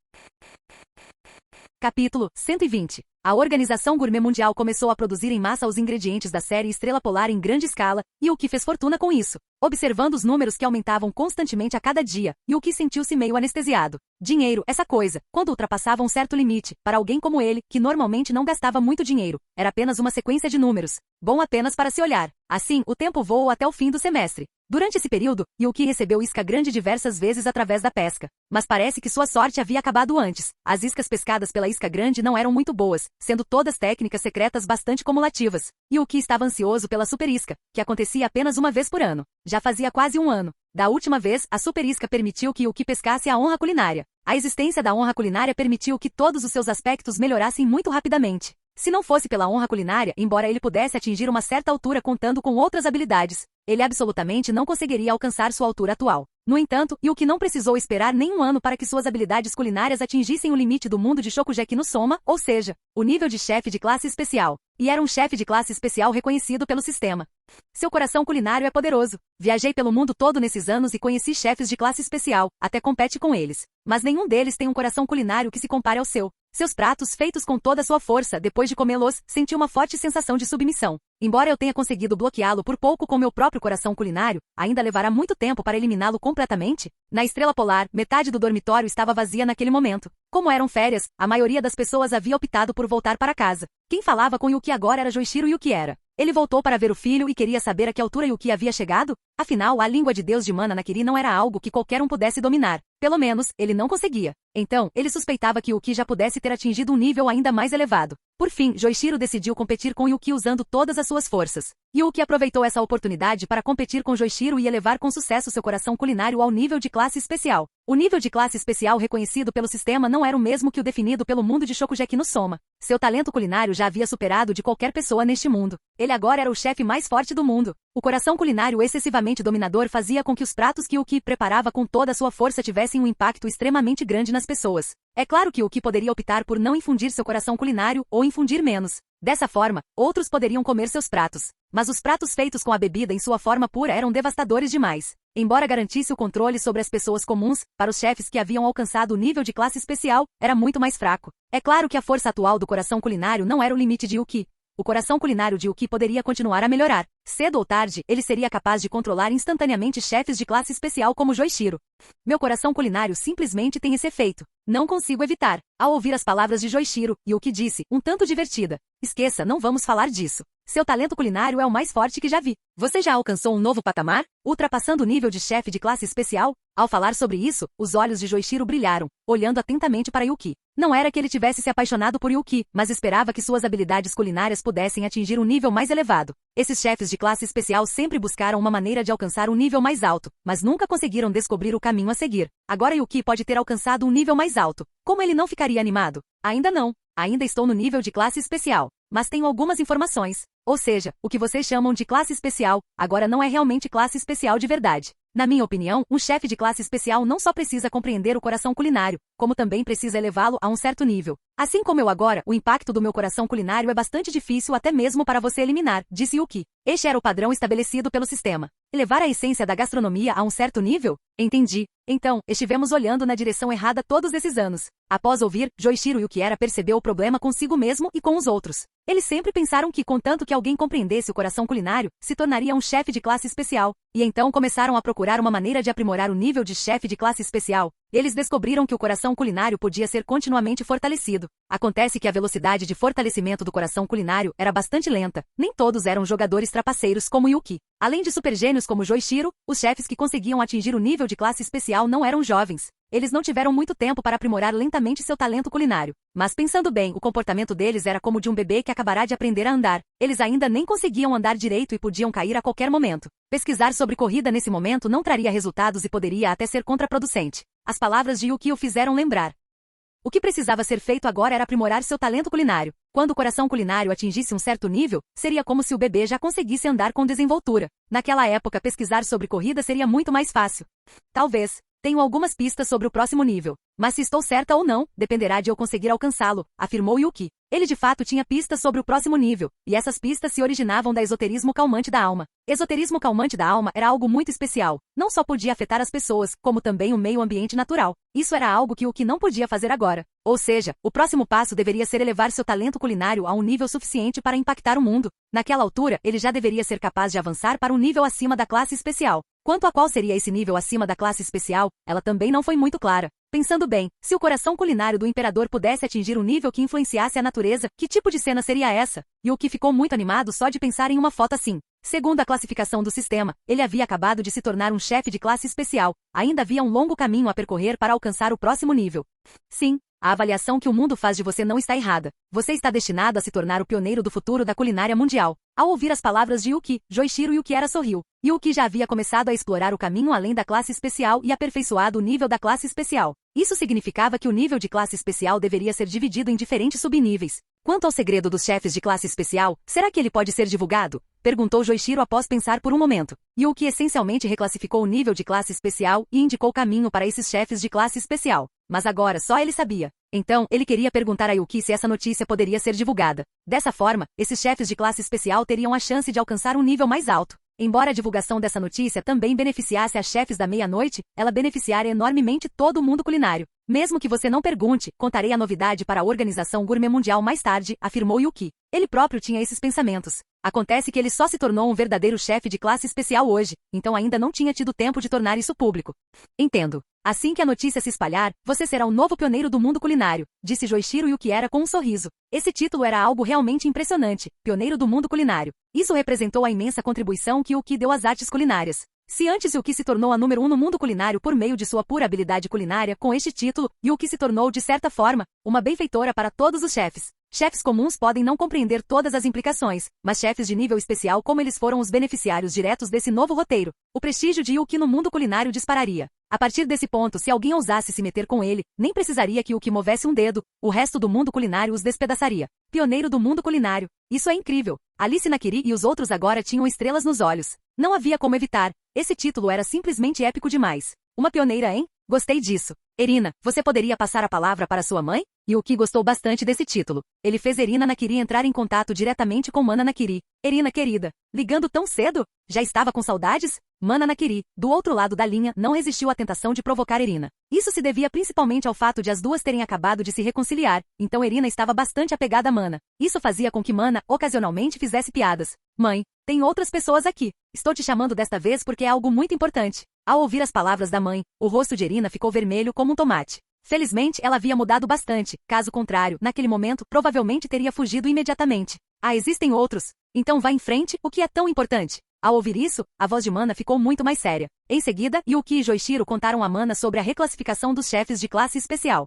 Capítulo 120. A Organização Gourmet Mundial começou a produzir em massa os ingredientes da série Estrela Polar em grande escala, e o que fez fortuna com isso. Observando os números que aumentavam constantemente a cada dia, e o que sentiu-se meio anestesiado. Dinheiro, essa coisa, quando ultrapassava um certo limite, para alguém como ele, que normalmente não gastava muito dinheiro, era apenas uma sequência de números. Bom apenas para se olhar. Assim, o tempo voou até o fim do semestre. Durante esse período, Yuki recebeu isca grande diversas vezes através da pesca. Mas parece que sua sorte havia acabado antes. As iscas pescadas pela isca grande não eram muito boas, sendo todas técnicas secretas bastante cumulativas. Yuki estava ansioso pela super isca, que acontecia apenas uma vez por ano. Já fazia quase um ano. Da última vez, a super isca permitiu que Yuki pescasse a honra culinária. A existência da honra culinária permitiu que todos os seus aspectos melhorassem muito rapidamente. Se não fosse pela honra culinária, embora ele pudesse atingir uma certa altura contando com outras habilidades, ele absolutamente não conseguiria alcançar sua altura atual. No entanto, Yuki não precisou esperar nem um ano para que suas habilidades culinárias atingissem o limite do mundo de Shokugeki no Soma, ou seja, o nível de chefe de classe especial. E era um chefe de classe especial reconhecido pelo sistema. Seu coração culinário é poderoso. Viajei pelo mundo todo nesses anos e conheci chefes de classe especial, até compete com eles. Mas nenhum deles tem um coração culinário que se compare ao seu. Seus pratos feitos com toda a sua força, depois de comê-los, senti uma forte sensação de submissão. Embora eu tenha conseguido bloqueá-lo por pouco com meu próprio coração culinário, ainda levará muito tempo para eliminá-lo completamente. Na Estrela Polar, metade do dormitório estava vazia naquele momento. Como eram férias, a maioria das pessoas havia optado por voltar para casa. Quem falava com Yuki agora era Joichiro Yuki era. Ele voltou para ver o filho e queria saber a que altura Yuki havia chegado? Afinal, a língua de Deus de Mana Nakiri não era algo que qualquer um pudesse dominar. Pelo menos, ele não conseguia. Então, ele suspeitava que Yuki já pudesse ter atingido um nível ainda mais elevado. Por fim, Joichiro decidiu competir com Yuki usando todas as suas forças. Yuki aproveitou essa oportunidade para competir com Joichiro e elevar com sucesso seu coração culinário ao nível de classe especial. O nível de classe especial reconhecido pelo sistema não era o mesmo que o definido pelo mundo de Shokugeki no Soma. Seu talento culinário já havia superado de qualquer pessoa neste mundo. Ele agora era o chefe mais forte do mundo. O coração culinário excessivamente dominador fazia com que os pratos que Yuki preparava com toda a sua força tivessem um impacto extremamente grande nas pessoas. É claro que Yuki poderia optar por não infundir seu coração culinário ou infundir menos. Dessa forma, outros poderiam comer seus pratos. Mas os pratos feitos com a bebida em sua forma pura eram devastadores demais. Embora garantisse o controle sobre as pessoas comuns, para os chefes que haviam alcançado o nível de classe especial, era muito mais fraco. É claro que a força atual do coração culinário não era o limite de Yuki. O coração culinário de Yuki poderia continuar a melhorar. Cedo ou tarde, ele seria capaz de controlar instantaneamente chefes de classe especial como Joichiro. Meu coração culinário simplesmente tem esse efeito. Não consigo evitar. Ao ouvir as palavras de Joichiro, Yuki disse, um tanto divertida. Esqueça, não vamos falar disso. Seu talento culinário é o mais forte que já vi. Você já alcançou um novo patamar? Ultrapassando o nível de chefe de classe especial? Ao falar sobre isso, os olhos de Joichiro brilharam, olhando atentamente para Yuki. Não era que ele tivesse se apaixonado por Yuki, mas esperava que suas habilidades culinárias pudessem atingir um nível mais elevado. Esses chefes de classe especial sempre buscaram uma maneira de alcançar um nível mais alto, mas nunca conseguiram descobrir o caminho a seguir. Agora Yuki pode ter alcançado um nível mais alto. Como ele não ficaria animado? Ainda não. Ainda estou no nível de classe especial. Mas tenho algumas informações. Ou seja, o que vocês chamam de classe especial, agora não é realmente classe especial de verdade. Na minha opinião, um chefe de classe especial não só precisa compreender o coração culinário, como também precisa elevá-lo a um certo nível. Assim como eu agora, o impacto do meu coração culinário é bastante difícil até mesmo para você eliminar, disse Yuki. Este era o padrão estabelecido pelo sistema. Elevar a essência da gastronomia a um certo nível? Entendi. Então, estivemos olhando na direção errada todos esses anos. Após ouvir, Joichiro Yukiera percebeu o problema consigo mesmo e com os outros. Eles sempre pensaram que, contanto que alguém compreendesse o coração culinário, se tornaria um chefe de classe especial. E então começaram a procurar uma maneira de aprimorar o nível de chefe de classe especial. Eles descobriram que o coração culinário podia ser continuamente fortalecido. Acontece que a velocidade de fortalecimento do coração culinário era bastante lenta. Nem todos eram jogadores trapaceiros como Yuki. Além de supergênios como Joichiro, os chefes que conseguiam atingir o nível de classe especial não eram jovens. Eles não tiveram muito tempo para aprimorar lentamente seu talento culinário. Mas pensando bem, o comportamento deles era como de um bebê que acabará de aprender a andar. Eles ainda nem conseguiam andar direito e podiam cair a qualquer momento. Pesquisar sobre corrida nesse momento não traria resultados e poderia até ser contraproducente. As palavras de Yuki o fizeram lembrar. O que precisava ser feito agora era aprimorar seu talento culinário. Quando o coração culinário atingisse um certo nível, seria como se o bebê já conseguisse andar com desenvoltura. Naquela época, pesquisar sobre corrida seria muito mais fácil. Talvez. Tenho algumas pistas sobre o próximo nível. Mas se estou certa ou não, dependerá de eu conseguir alcançá-lo, afirmou Yuki. Ele de fato tinha pistas sobre o próximo nível, e essas pistas se originavam da esoterismo calmante da alma. Esoterismo calmante da alma era algo muito especial. Não só podia afetar as pessoas, como também o meio ambiente natural. Isso era algo que Yuki não podia fazer agora. Ou seja, o próximo passo deveria ser elevar seu talento culinário a um nível suficiente para impactar o mundo. Naquela altura, ele já deveria ser capaz de avançar para um nível acima da classe especial. Quanto a qual seria esse nível acima da classe especial, ela também não foi muito clara. Pensando bem, se o coração culinário do imperador pudesse atingir um nível que influenciasse a natureza, que tipo de cena seria essa? Yuki ficou muito animado só de pensar em uma foto assim. Segundo a classificação do sistema, ele havia acabado de se tornar um chefe de classe especial. Ainda havia um longo caminho a percorrer para alcançar o próximo nível. Sim, a avaliação que o mundo faz de você não está errada. Você está destinado a se tornar o pioneiro do futuro da culinária mundial. Ao ouvir as palavras de Yuki, Joichiro Yukiera sorriu. Yuki já havia começado a explorar o caminho além da classe especial e aperfeiçoado o nível da classe especial. Isso significava que o nível de classe especial deveria ser dividido em diferentes subníveis. Quanto ao segredo dos chefes de classe especial, será que ele pode ser divulgado? Perguntou Joichiro após pensar por um momento. Yuki essencialmente reclassificou o nível de classe especial e indicou o caminho para esses chefes de classe especial. Mas agora só ele sabia. Então, ele queria perguntar a Yuki se essa notícia poderia ser divulgada. Dessa forma, esses chefes de classe especial teriam a chance de alcançar um nível mais alto. Embora a divulgação dessa notícia também beneficiasse as chefes da meia-noite, ela beneficiaria enormemente todo o mundo culinário. Mesmo que você não pergunte, contarei a novidade para a Organização Gourmet Mundial mais tarde, afirmou Yuki. Ele próprio tinha esses pensamentos. Acontece que ele só se tornou um verdadeiro chefe de classe especial hoje, então ainda não tinha tido tempo de tornar isso público. Entendo. Assim que a notícia se espalhar, você será o novo pioneiro do mundo culinário, disse Joichiro Yukiera com um sorriso. Esse título era algo realmente impressionante, pioneiro do mundo culinário. Isso representou a imensa contribuição que Yuki deu às artes culinárias. Se antes Yuki se tornou a número 1 no mundo culinário por meio de sua pura habilidade culinária, com este título, Yuki se tornou, de certa forma, uma benfeitora para todos os chefes. Chefes comuns podem não compreender todas as implicações, mas chefes de nível especial como eles foram os beneficiários diretos desse novo roteiro. O prestígio de Yuki no mundo culinário dispararia. A partir desse ponto, se alguém ousasse se meter com ele, nem precisaria que Yuki movesse um dedo, o resto do mundo culinário os despedaçaria. Pioneiro do mundo culinário. Isso é incrível. Alice Nakiri e os outros agora tinham estrelas nos olhos. Não havia como evitar. Esse título era simplesmente épico demais. Uma pioneira, hein? Gostei disso. Erina, você poderia passar a palavra para sua mãe? Yuki gostou bastante desse título. Ele fez Erina Nakiri entrar em contato diretamente com Mana Nakiri. Erina querida, ligando tão cedo? Já estava com saudades? Mana Nakiri, do outro lado da linha, não resistiu à tentação de provocar Erina. Isso se devia principalmente ao fato de as duas terem acabado de se reconciliar, então Erina estava bastante apegada a Mana. Isso fazia com que Mana, ocasionalmente, fizesse piadas. Mãe, tem outras pessoas aqui. Estou te chamando desta vez porque é algo muito importante. Ao ouvir as palavras da mãe, o rosto de Erina ficou vermelho como um tomate. Felizmente, ela havia mudado bastante. Caso contrário, naquele momento, provavelmente teria fugido imediatamente. Ah, existem outros. Então vá em frente, o que é tão importante? Ao ouvir isso, a voz de Mana ficou muito mais séria. Em seguida, Yuki e Joichiro contaram a Mana sobre a reclassificação dos chefes de classe especial.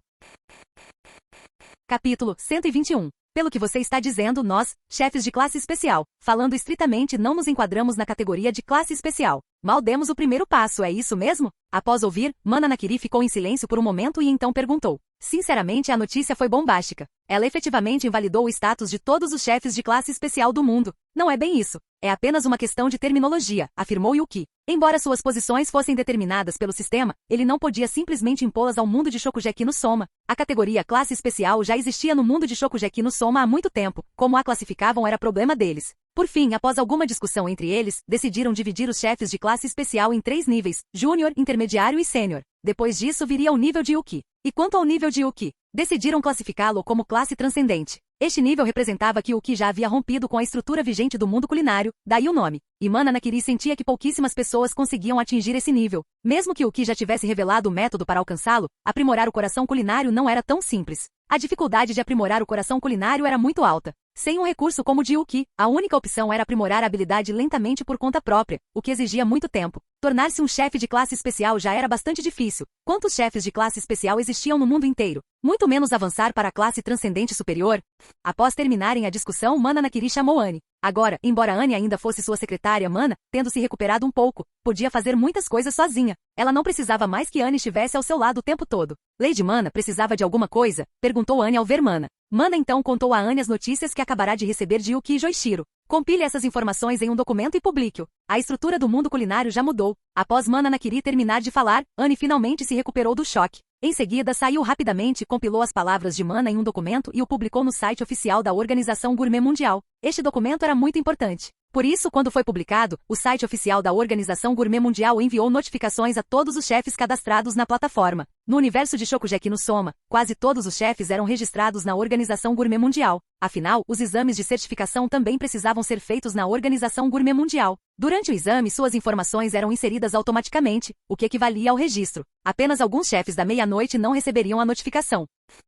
Capítulo 121. Pelo que você está dizendo, nós, chefes de classe especial, falando estritamente, não nos enquadramos na categoria de classe especial. Mal demos o primeiro passo, é isso mesmo? Após ouvir, Mana Nakiri ficou em silêncio por um momento e então perguntou. Sinceramente, a notícia foi bombástica. Ela efetivamente invalidou o status de todos os chefes de classe especial do mundo. Não é bem isso. É apenas uma questão de terminologia, afirmou Yuki. Embora suas posições fossem determinadas pelo sistema, ele não podia simplesmente impô-las ao mundo de Shokugeki no Soma. A categoria classe especial já existia no mundo de Shokugeki no Soma há muito tempo. Como a classificavam era problema deles. Por fim, após alguma discussão entre eles, decidiram dividir os chefes de classe especial em 3 níveis, Júnior, Intermediário e Sênior. Depois disso viria o nível de Yuki. E quanto ao nível de Yuki, decidiram classificá-lo como classe transcendente. Este nível representava que Yuki já havia rompido com a estrutura vigente do mundo culinário, daí o nome. E Mana Nakiri sentia que pouquíssimas pessoas conseguiam atingir esse nível. Mesmo que Yuki já tivesse revelado o método para alcançá-lo, aprimorar o coração culinário não era tão simples. A dificuldade de aprimorar o coração culinário era muito alta. Sem um recurso como o de Yuki, a única opção era aprimorar a habilidade lentamente por conta própria, o que exigia muito tempo. Tornar-se um chefe de classe especial já era bastante difícil. Quantos chefes de classe especial existiam no mundo inteiro? Muito menos avançar para a classe transcendente superior. Após terminarem a discussão, Mana Nakiri chamou Anne. Agora, embora Anne ainda fosse sua secretária, Mana, tendo se recuperado um pouco, podia fazer muitas coisas sozinha. Ela não precisava mais que Anne estivesse ao seu lado o tempo todo. Lady Mana precisava de alguma coisa? Perguntou Anne ao ver Mana. Mana então contou a Anne as notícias que acabará de receber de Yuki e Joichiro. Compile essas informações em um documento e publique-o. A estrutura do mundo culinário já mudou. Após Mana Nakiri terminar de falar, Anne finalmente se recuperou do choque. Em seguida, saiu rapidamente, compilou as palavras de Mana em um documento e o publicou no site oficial da Organização Gourmet Mundial. Este documento era muito importante. Por isso, quando foi publicado, o site oficial da Organização Gourmet Mundial enviou notificações a todos os chefes cadastrados na plataforma. No universo de Shokugeki no Soma, quase todos os chefes eram registrados na Organização Gourmet Mundial. Afinal, os exames de certificação também precisavam ser feitos na Organização Gourmet Mundial. Durante o exame, suas informações eram inseridas automaticamente, o que equivalia ao registro. Apenas alguns chefes da meia-noite não receberiam a notificação.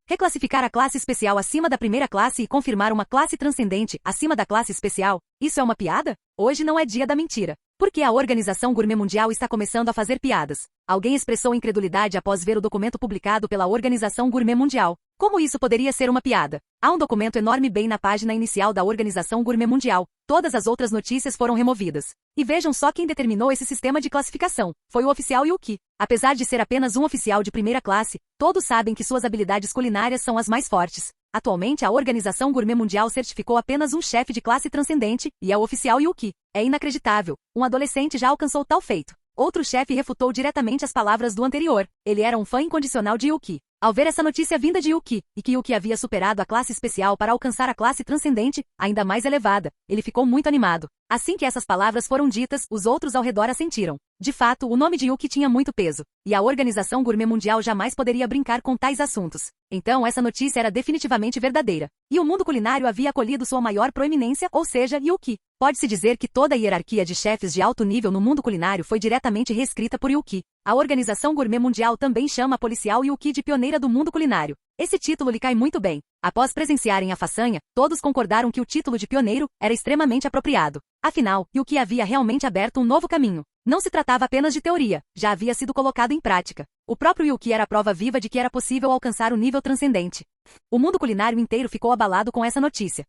Reclassificar a classe especial acima da primeira classe e confirmar uma classe transcendente acima da classe especial? Isso é uma piada? Hoje não é dia da mentira. Porque a Organização Gourmet Mundial está começando a fazer piadas. Alguém expressou incredulidade após ver o documento publicado pela Organização Gourmet Mundial. Como isso poderia ser uma piada? Há um documento enorme bem na página inicial da Organização Gourmet Mundial. Todas as outras notícias foram removidas. E vejam só quem determinou esse sistema de classificação. Foi o oficial Yuki. Apesar de ser apenas um oficial de primeira classe, todos sabem que suas habilidades culinárias são as mais fortes. Atualmente, a Organização Gourmet Mundial certificou apenas um chefe de classe transcendente, e é o oficial Yuki. É inacreditável. Um adolescente já alcançou tal feito. Outro chefe refutou diretamente as palavras do anterior. Ele era um fã incondicional de Yuki. Ao ver essa notícia vinda de Yuki, e que Yuki havia superado a classe especial para alcançar a classe transcendente, ainda mais elevada, ele ficou muito animado. Assim que essas palavras foram ditas, os outros ao redor assentiram. De fato, o nome de Yuki tinha muito peso, e a Organização Gourmet Mundial jamais poderia brincar com tais assuntos. Então essa notícia era definitivamente verdadeira. E o mundo culinário havia acolhido sua maior proeminência, ou seja, Yuki. Pode-se dizer que toda a hierarquia de chefes de alto nível no mundo culinário foi diretamente reescrita por Yuki. A Organização Gourmet Mundial também chama a policial Yuki de pioneira do mundo culinário. Esse título lhe cai muito bem. Após presenciarem a façanha, todos concordaram que o título de pioneiro era extremamente apropriado. Afinal, Yuki havia realmente aberto um novo caminho. Não se tratava apenas de teoria, já havia sido colocado em prática. O próprio Yuki era a prova viva de que era possível alcançar o nível transcendente. O mundo culinário inteiro ficou abalado com essa notícia.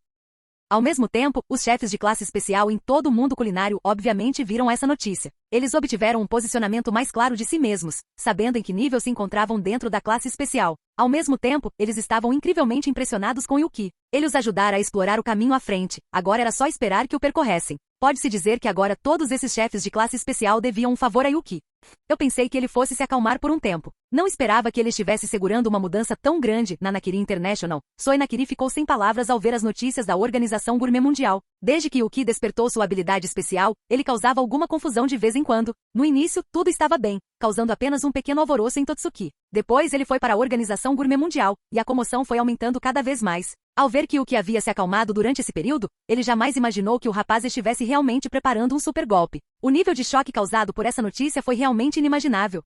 Ao mesmo tempo, os chefes de classe especial em todo o mundo culinário obviamente viram essa notícia. Eles obtiveram um posicionamento mais claro de si mesmos, sabendo em que nível se encontravam dentro da classe especial. Ao mesmo tempo, eles estavam incrivelmente impressionados com Yuki. Ele os ajudara a explorar o caminho à frente, agora era só esperar que o percorressem. Pode-se dizer que agora todos esses chefes de classe especial deviam um favor a Yuki. Eu pensei que ele fosse se acalmar por um tempo. Não esperava que ele estivesse segurando uma mudança tão grande na Nakiri International. Soe Nakiri ficou sem palavras ao ver as notícias da Organização Gourmet Mundial. Desde que Yuki despertou sua habilidade especial, ele causava alguma confusão de vez em quando. No início, tudo estava bem, causando apenas um pequeno alvoroço em Totsuki. Depois ele foi para a Organização Gourmet Mundial, e a comoção foi aumentando cada vez mais. Ao ver que Yuki havia se acalmado durante esse período, ele jamais imaginou que o rapaz estivesse realmente preparando um super golpe. O nível de choque causado por essa notícia foi realmente inimaginável.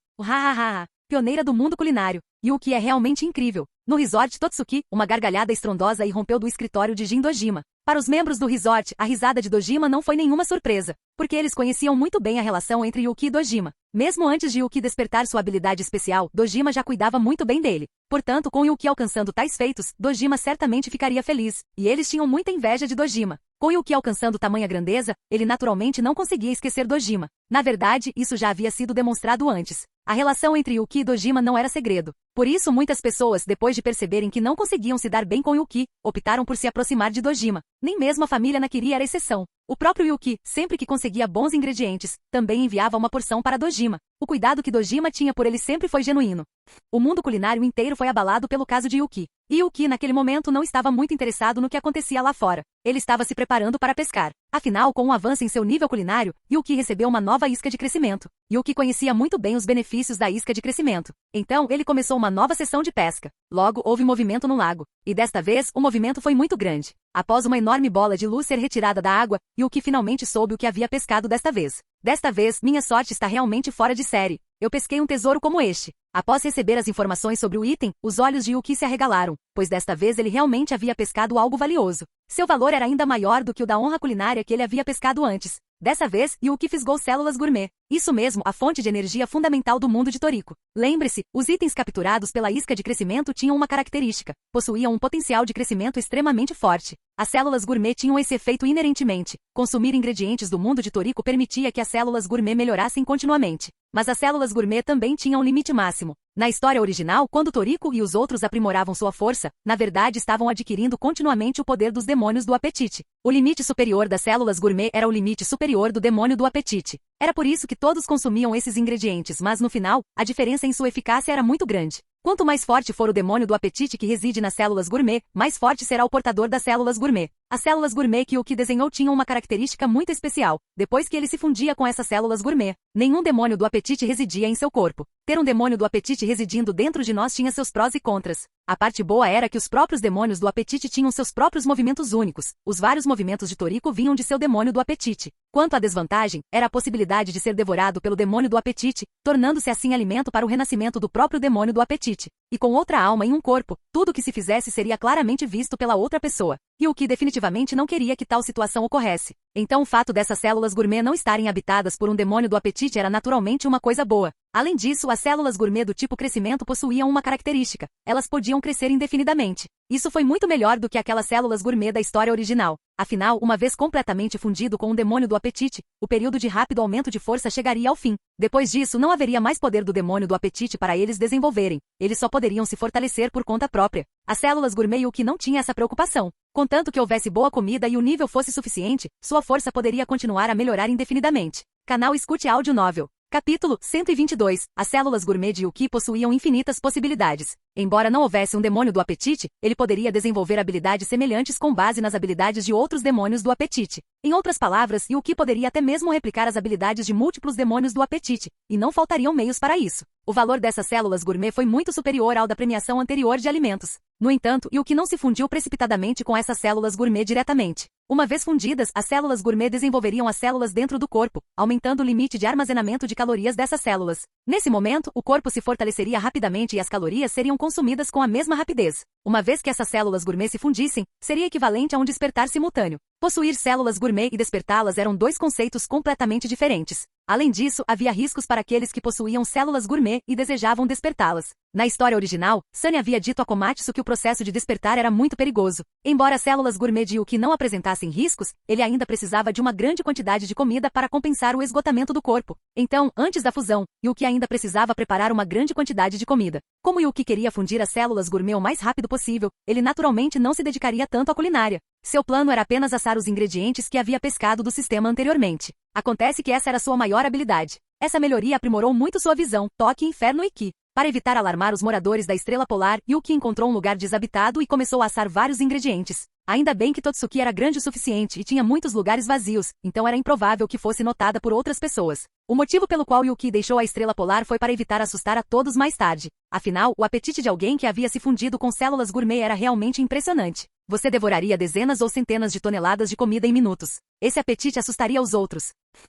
Pioneira do mundo culinário. Yuki é realmente incrível. No resort Totsuki, uma gargalhada estrondosa irrompeu do escritório de Jin Dojima. Para os membros do resort, a risada de Dojima não foi nenhuma surpresa, porque eles conheciam muito bem a relação entre Yuki e Dojima. Mesmo antes de Yuki despertar sua habilidade especial, Dojima já cuidava muito bem dele. Portanto, com Yuki alcançando tais feitos, Dojima certamente ficaria feliz, e eles tinham muita inveja de Dojima. Com Yuki alcançando tamanha grandeza, ele naturalmente não conseguia esquecer Dojima. Na verdade, isso já havia sido demonstrado antes. A relação entre Yuki e Dojima não era segredo. Por isso, muitas pessoas, depois de perceberem que não conseguiam se dar bem com Yuki, optaram por se aproximar de Dojima. Nem mesmo a família Nakiri era exceção. O próprio Yuki, sempre que conseguia bons ingredientes, também enviava uma porção para Dojima. O cuidado que Dojima tinha por ele sempre foi genuíno. O mundo culinário inteiro foi abalado pelo caso de Yuki. E Yuki, naquele momento, não estava muito interessado no que acontecia lá fora. Ele estava se preparando para pescar. Afinal, com um avanço em seu nível culinário, Yuki recebeu uma nova isca de crescimento. Yuki conhecia muito bem os benefícios da isca de crescimento. Então, ele começou uma nova sessão de pesca. Logo, houve movimento no lago. E desta vez, o movimento foi muito grande. Após uma enorme bola de luz ser retirada da água, Yuki finalmente soube o que havia pescado desta vez. Desta vez, minha sorte está realmente fora de série. Eu pesquei um tesouro como este. Após receber as informações sobre o item, os olhos de Yuki se arregalaram, pois desta vez ele realmente havia pescado algo valioso. Seu valor era ainda maior do que o da honra culinária que ele havia pescado antes. Dessa vez, Yuki fisgou células gourmet. Isso mesmo, a fonte de energia fundamental do mundo de Toriko. Lembre-se, os itens capturados pela isca de crescimento tinham uma característica: possuíam um potencial de crescimento extremamente forte. As células gourmet tinham esse efeito inerentemente. Consumir ingredientes do mundo de Toriko permitia que as células gourmet melhorassem continuamente. Mas as células gourmet também tinham um limite máximo. Na história original, quando Toriko e os outros aprimoravam sua força, na verdade estavam adquirindo continuamente o poder dos demônios do apetite. O limite superior das células gourmet era o limite superior do demônio do apetite. Era por isso que todos consumiam esses ingredientes, mas no final, a diferença em sua eficácia era muito grande. Quanto mais forte for o demônio do apetite que reside nas células gourmet, mais forte será o portador das células gourmet. As células gourmet que Yuki desenhou tinham uma característica muito especial. Depois que ele se fundia com essas células gourmet, nenhum demônio do apetite residia em seu corpo. Ter um demônio do apetite residindo dentro de nós tinha seus prós e contras. A parte boa era que os próprios demônios do apetite tinham seus próprios movimentos únicos. Os vários movimentos de Toriko vinham de seu demônio do apetite. Quanto à desvantagem, era a possibilidade de ser devorado pelo demônio do apetite, tornando-se assim alimento para o renascimento do próprio demônio do apetite. E com outra alma em um corpo, tudo o que se fizesse seria claramente visto pela outra pessoa. E o que definitivamente não queria que tal situação ocorresse. Então o fato dessas células gourmet não estarem habitadas por um demônio do apetite era naturalmente uma coisa boa. Além disso, as células gourmet do tipo crescimento possuíam uma característica: elas podiam crescer indefinidamente. Isso foi muito melhor do que aquelas células gourmet da história original. Afinal, uma vez completamente fundido com o demônio do apetite, o período de rápido aumento de força chegaria ao fim. Depois disso, não haveria mais poder do demônio do apetite para eles desenvolverem. Eles só poderiam se fortalecer por conta própria. As células gourmet Yuki não tinha essa preocupação. Contanto que houvesse boa comida e o nível fosse suficiente, sua força poderia continuar a melhorar indefinidamente. Canal Escute Áudio Novel. Capítulo 122. As células gourmet de Yuki possuíam infinitas possibilidades. Embora não houvesse um demônio do apetite, ele poderia desenvolver habilidades semelhantes com base nas habilidades de outros demônios do apetite. Em outras palavras, Yuki poderia até mesmo replicar as habilidades de múltiplos demônios do apetite, e não faltariam meios para isso. O valor dessas células gourmet foi muito superior ao da premiação anterior de alimentos. No entanto, Yuki não se fundiu precipitadamente com essas células gourmet diretamente. Uma vez fundidas, as células gourmet desenvolveriam as células dentro do corpo, aumentando o limite de armazenamento de calorias dessas células. Nesse momento, o corpo se fortaleceria rapidamente e as calorias seriam consumidas com a mesma rapidez. Uma vez que essas células gourmet se fundissem, seria equivalente a um despertar simultâneo. Possuir células gourmet e despertá-las eram dois conceitos completamente diferentes. Além disso, havia riscos para aqueles que possuíam células gourmet e desejavam despertá-las. Na história original, Sunny havia dito a Komatsu que o processo de despertar era muito perigoso. Embora as células gourmet de Yuki não apresentassem riscos, ele ainda precisava de uma grande quantidade de comida para compensar o esgotamento do corpo. Então, antes da fusão, Yuki ainda precisava preparar uma grande quantidade de comida. Como Yuki queria fundir as células gourmet o mais rápido possível, ele naturalmente não se dedicaria tanto à culinária. Seu plano era apenas assar os ingredientes que havia pescado do sistema anteriormente. Acontece que essa era sua maior habilidade. Essa melhoria aprimorou muito sua visão, toque, inferno e ki. Para evitar alarmar os moradores da Estrela Polar, Yuki encontrou um lugar desabitado e começou a assar vários ingredientes. Ainda bem que Totsuki era grande o suficiente e tinha muitos lugares vazios, então era improvável que fosse notada por outras pessoas. O motivo pelo qual Yuki deixou a Estrela Polar foi para evitar assustar a todos mais tarde. Afinal, o apetite de alguém que havia se fundido com células gourmet era realmente impressionante. Você devoraria dezenas ou centenas de toneladas de comida em minutos. Esse apetite assustaria os outros.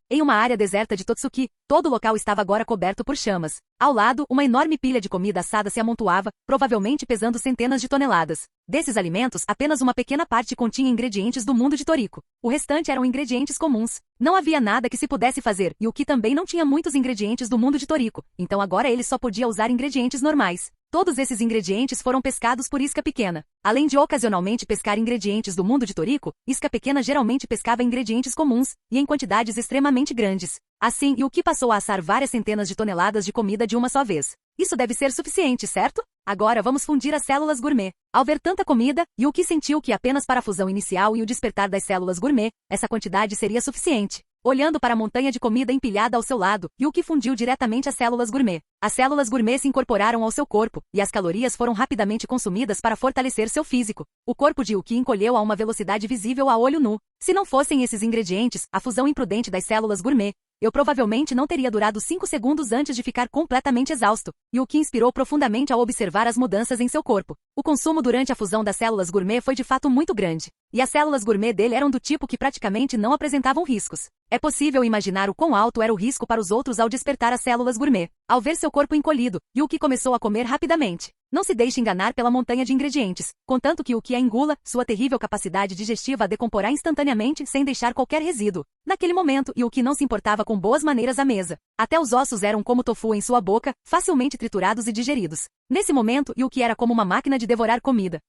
Em uma área deserta de Totsuki, todo o local estava agora coberto por chamas. Ao lado, uma enorme pilha de comida assada se amontoava, provavelmente pesando centenas de toneladas. Desses alimentos, apenas uma pequena parte continha ingredientes do mundo de Toriko. O restante eram ingredientes comuns. Não havia nada que se pudesse fazer, e o que também não tinha muitos ingredientes do mundo de Toriko, então agora ele só podia usar ingredientes normais. Todos esses ingredientes foram pescados por isca pequena. Além de ocasionalmente pescar ingredientes do mundo de Toriko, isca pequena geralmente pescava ingredientes comuns, e em quantidades extremamente grandes. Assim, Yuki passou a assar várias centenas de toneladas de comida de uma só vez. Isso deve ser suficiente, certo? Agora vamos fundir as células gourmet. Ao ver tanta comida, Yuki sentiu que apenas para a fusão inicial e o despertar das células gourmet, essa quantidade seria suficiente. Olhando para a montanha de comida empilhada ao seu lado, Yuki fundiu diretamente as células gourmet. As células gourmet se incorporaram ao seu corpo, e as calorias foram rapidamente consumidas para fortalecer seu físico. O corpo de Yuki encolheu a uma velocidade visível a olho nu. Se não fossem esses ingredientes, a fusão imprudente das células gourmet, eu provavelmente não teria durado 5 segundos antes de ficar completamente exausto. Yuki inspirou profundamente ao observar as mudanças em seu corpo. O consumo durante a fusão das células gourmet foi de fato muito grande. E as células gourmet dele eram do tipo que praticamente não apresentavam riscos. É possível imaginar o quão alto era o risco para os outros ao despertar as células gourmet. Ao ver seu corpo encolhido, Yuki começou a comer rapidamente. Não se deixe enganar pela montanha de ingredientes, contanto que Yuki a engula, sua terrível capacidade digestiva a decomporá instantaneamente sem deixar qualquer resíduo. Naquele momento, Yuki não se importava com boas maneiras à mesa. Até os ossos eram como tofu em sua boca, facilmente triturados e digeridos. Nesse momento, Yuki era como uma máquina de devorar comida.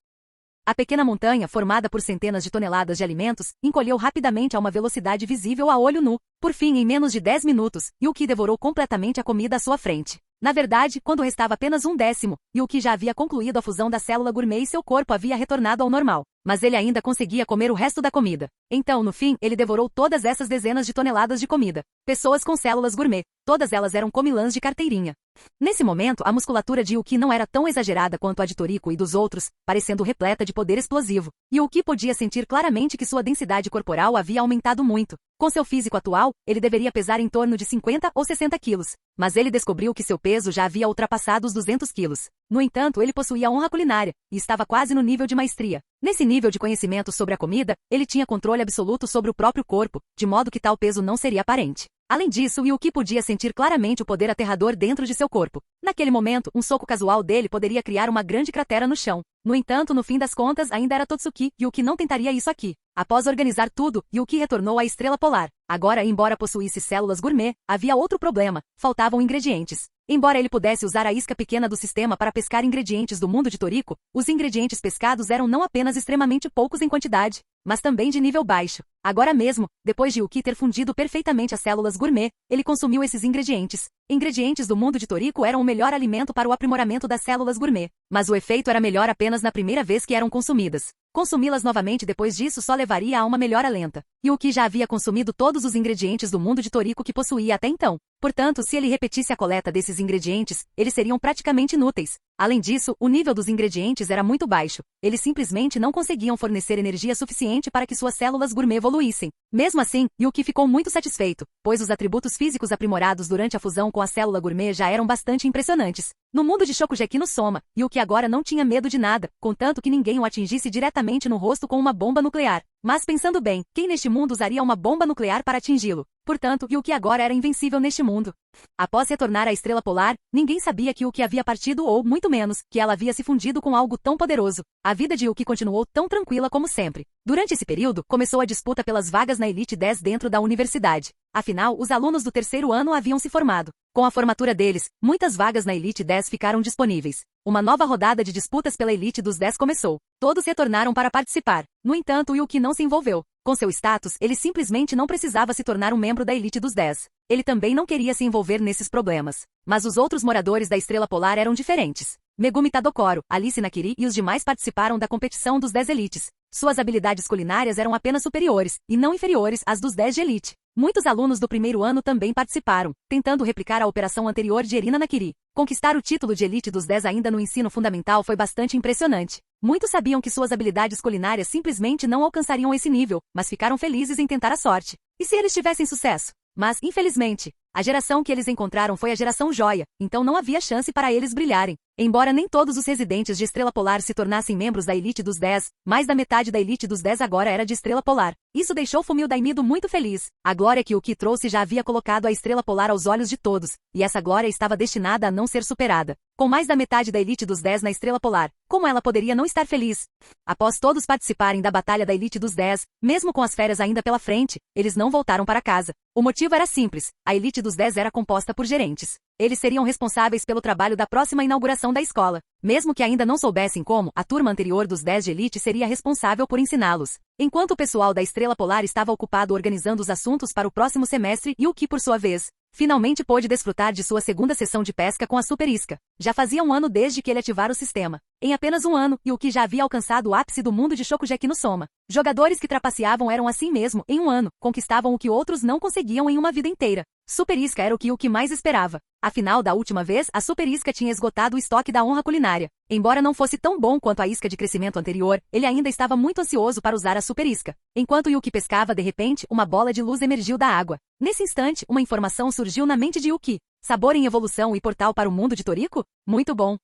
A pequena montanha, formada por centenas de toneladas de alimentos, encolheu rapidamente a uma velocidade visível a olho nu. Por fim, em menos de 10 minutos, Yuki devorou completamente a comida à sua frente. Na verdade, quando restava apenas 1/10, Yuki já havia concluído a fusão da célula gourmet e seu corpo havia retornado ao normal. Mas ele ainda conseguia comer o resto da comida. Então, no fim, ele devorou todas essas dezenas de toneladas de comida. Pessoas com células gourmet. Todas elas eram comilãs de carteirinha. Nesse momento, a musculatura de Yuki não era tão exagerada quanto a de Toriko e dos outros, parecendo repleta de poder explosivo. Yuki podia sentir claramente que sua densidade corporal havia aumentado muito. Com seu físico atual, ele deveria pesar em torno de 50 ou 60 quilos. Mas ele descobriu que seu peso já havia ultrapassado os 200 quilos. No entanto, ele possuía honra culinária, e estava quase no nível de maestria. Nesse nível de conhecimento sobre a comida, ele tinha controle absoluto sobre o próprio corpo, de modo que tal peso não seria aparente. Além disso, Yuki podia sentir claramente o poder aterrador dentro de seu corpo. Naquele momento, um soco casual dele poderia criar uma grande cratera no chão. No entanto, no fim das contas, ainda era Totsuki, e Yuki não tentaria isso aqui. Após organizar tudo, Yuki retornou à estrela polar. Agora, embora possuísse células gourmet, havia outro problema: faltavam ingredientes. Embora ele pudesse usar a isca pequena do sistema para pescar ingredientes do mundo de Toriko, os ingredientes pescados eram não apenas extremamente poucos em quantidade, mas também de nível baixo. Agora mesmo, depois de Yuki ter fundido perfeitamente as células gourmet, ele consumiu esses ingredientes. Ingredientes do mundo de Toriko eram o melhor alimento para o aprimoramento das células gourmet, mas o efeito era melhor apenas na primeira vez que eram consumidas. Consumi-las novamente depois disso só levaria a uma melhora lenta. Yuki já havia consumido todos os ingredientes do mundo de Toriko que possuía até então. Portanto, se ele repetisse a coleta desses ingredientes, eles seriam praticamente inúteis. Além disso, o nível dos ingredientes era muito baixo. Eles simplesmente não conseguiam fornecer energia suficiente para que suas células gourmet evoluíssem. Mesmo assim, Yuki ficou muito satisfeito, pois os atributos físicos aprimorados durante a fusão com a célula gourmet já eram bastante impressionantes. No mundo de Shokugeki no Soma, Yuki agora não tinha medo de nada, contanto que ninguém o atingisse diretamente no rosto com uma bomba nuclear. Mas pensando bem, quem neste mundo usaria uma bomba nuclear para atingi-lo? Portanto, Yuki agora era invencível neste mundo. Após retornar à estrela polar, ninguém sabia que Yuki havia partido ou, muito menos, que ela havia se fundido com algo tão poderoso. A vida de Yuki continuou tão tranquila como sempre. Durante esse período, começou a disputa pelas vagas na Elite 10 dentro da universidade. Afinal, os alunos do terceiro ano haviam se formado. Com a formatura deles, muitas vagas na Elite 10 ficaram disponíveis. Uma nova rodada de disputas pela Elite dos 10 começou. Todos retornaram para participar. No entanto, Yuki não se envolveu. Com seu status, ele simplesmente não precisava se tornar um membro da Elite dos 10. Ele também não queria se envolver nesses problemas. Mas os outros moradores da Estrela Polar eram diferentes. Megumi Tadokoro, Alice Nakiri e os demais participaram da competição dos 10 elites. Suas habilidades culinárias eram apenas superiores, e não inferiores às dos 10 de elite. Muitos alunos do primeiro ano também participaram, tentando replicar a operação anterior de Erina Nakiri. Conquistar o título de elite dos 10 ainda no ensino fundamental foi bastante impressionante. Muitos sabiam que suas habilidades culinárias simplesmente não alcançariam esse nível, mas ficaram felizes em tentar a sorte. E se eles tivessem sucesso? Mas, infelizmente, a geração que eles encontraram foi a geração joia, então não havia chance para eles brilharem. Embora nem todos os residentes de Estrela Polar se tornassem membros da Elite dos 10, mais da metade da Elite dos 10 agora era de Estrela Polar. Isso deixou Fumio Daimido muito feliz. A glória que Yuki trouxe já havia colocado a Estrela Polar aos olhos de todos, e essa glória estava destinada a não ser superada. Com mais da metade da Elite dos 10 na Estrela Polar, como ela poderia não estar feliz? Após todos participarem da batalha da Elite dos 10, mesmo com as férias ainda pela frente, eles não voltaram para casa. O motivo era simples: a Elite dos 10 era composta por gerentes. Eles seriam responsáveis pelo trabalho da próxima inauguração da escola. Mesmo que ainda não soubessem como, a turma anterior dos 10 de elite seria responsável por ensiná-los. Enquanto o pessoal da Estrela Polar estava ocupado organizando os assuntos para o próximo semestre, Yuki, por sua vez, finalmente pôde desfrutar de sua segunda sessão de pesca com a Super Isca. Já fazia um ano desde que ele ativara o sistema. Em apenas um ano, Yuki já havia alcançado o ápice do mundo de Shokugeki no Soma. Jogadores que trapaceavam eram assim mesmo, em um ano, conquistavam o que outros não conseguiam em uma vida inteira. Super Isca era o que Yuki mais esperava. Afinal, da última vez, a Super Isca tinha esgotado o estoque da honra culinária. Embora não fosse tão bom quanto a isca de crescimento anterior, ele ainda estava muito ansioso para usar a Super Isca. Enquanto Yuki pescava, de repente, uma bola de luz emergiu da água. Nesse instante, uma informação surgiu na mente de Yuki. Sabor em evolução e portal para o mundo de Toriko? Muito bom.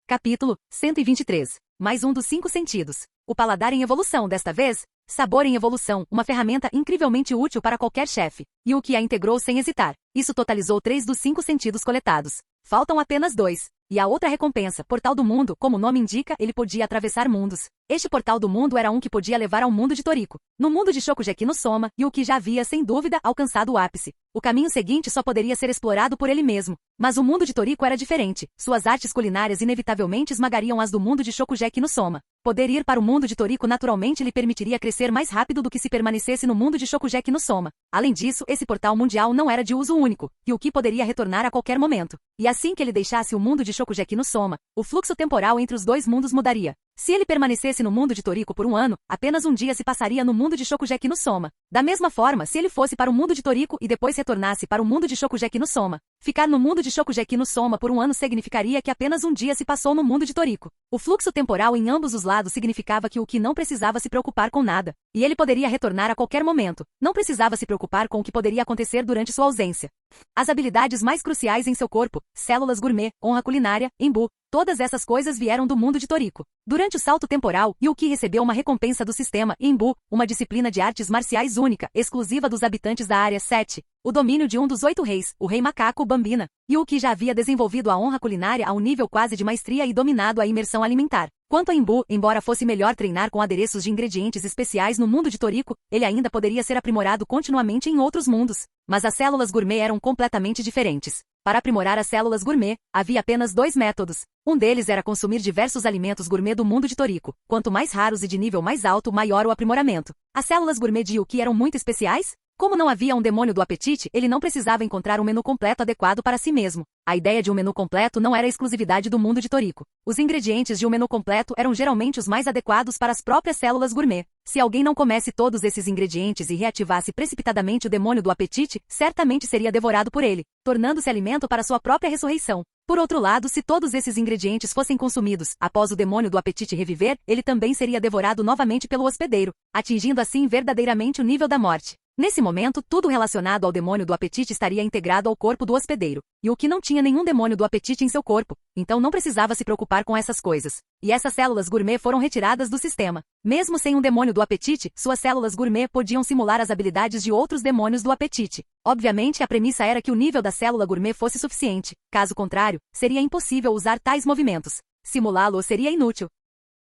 Capítulo 123. Mais um dos 5 sentidos. O paladar em evolução desta vez. Sabor em evolução, uma ferramenta incrivelmente útil para qualquer chefe. Yuki a integrou sem hesitar. Isso totalizou 3 dos 5 sentidos coletados. Faltam apenas 2. E a outra recompensa, Portal do Mundo, como o nome indica, ele podia atravessar mundos. Este Portal do Mundo era um que podia levar ao mundo de Toriko. No mundo de Shokugeki no Soma, Yuki já havia, sem dúvida, alcançado o ápice. O caminho seguinte só poderia ser explorado por ele mesmo. Mas o mundo de Toriko era diferente. Suas artes culinárias inevitavelmente esmagariam as do mundo de Shokugeki no Soma. Poder ir para o mundo de Toriko naturalmente lhe permitiria crescer mais rápido do que se permanecesse no mundo de Shokugeki no Soma. Além disso, esse portal mundial não era de uso único, e o que poderia retornar a qualquer momento. E assim que ele deixasse o mundo de Shokugeki no Soma, o fluxo temporal entre os dois mundos mudaria. Se ele permanecesse no mundo de Toriko por um ano, apenas um dia se passaria no mundo de Shokugeki no Soma. Da mesma forma, se ele fosse para o mundo de Toriko e depois retornasse para o mundo de Shokugeki no Soma, ficar no mundo de Shokugeki no Soma por um ano significaria que apenas um dia se passou no mundo de Toriko. O fluxo temporal em ambos os lados significava que o Yuki não precisava se preocupar com nada, e ele poderia retornar a qualquer momento. Não precisava se preocupar com o que poderia acontecer durante sua ausência. As habilidades mais cruciais em seu corpo, células gourmet, honra culinária, embu, todas essas coisas vieram do mundo de Toriko. Durante o salto temporal, Yuki recebeu uma recompensa do sistema Embu, uma disciplina de artes marciais única, exclusiva dos habitantes da Área 7. O domínio de um dos 8 reis, o rei macaco Bambina. Yuki já havia desenvolvido a honra culinária a um nível quase de maestria e dominado a imersão alimentar. Quanto a Embu, embora fosse melhor treinar com adereços de ingredientes especiais no mundo de Toriko, ele ainda poderia ser aprimorado continuamente em outros mundos. Mas as células gourmet eram completamente diferentes. Para aprimorar as células gourmet, havia apenas 2 métodos. Um deles era consumir diversos alimentos gourmet do mundo de Toriko. Quanto mais raros e de nível mais alto, maior o aprimoramento. As células gourmet de Yuki eram muito especiais? Como não havia um demônio do apetite, ele não precisava encontrar um menu completo adequado para si mesmo. A ideia de um menu completo não era a exclusividade do mundo de Toriko. Os ingredientes de um menu completo eram geralmente os mais adequados para as próprias células gourmet. Se alguém não comesse todos esses ingredientes e reativasse precipitadamente o demônio do apetite, certamente seria devorado por ele, tornando-se alimento para sua própria ressurreição. Por outro lado, se todos esses ingredientes fossem consumidos após o demônio do apetite reviver, ele também seria devorado novamente pelo hospedeiro, atingindo assim verdadeiramente o nível da morte. Nesse momento, tudo relacionado ao demônio do apetite estaria integrado ao corpo do hospedeiro, e o que não tinha nenhum demônio do apetite em seu corpo, então não precisava se preocupar com essas coisas. E essas células gourmet foram retiradas do sistema. Mesmo sem um demônio do apetite, suas células gourmet podiam simular as habilidades de outros demônios do apetite. Obviamente, a premissa era que o nível da célula gourmet fosse suficiente. Caso contrário, seria impossível usar tais movimentos. Simulá-lo seria inútil.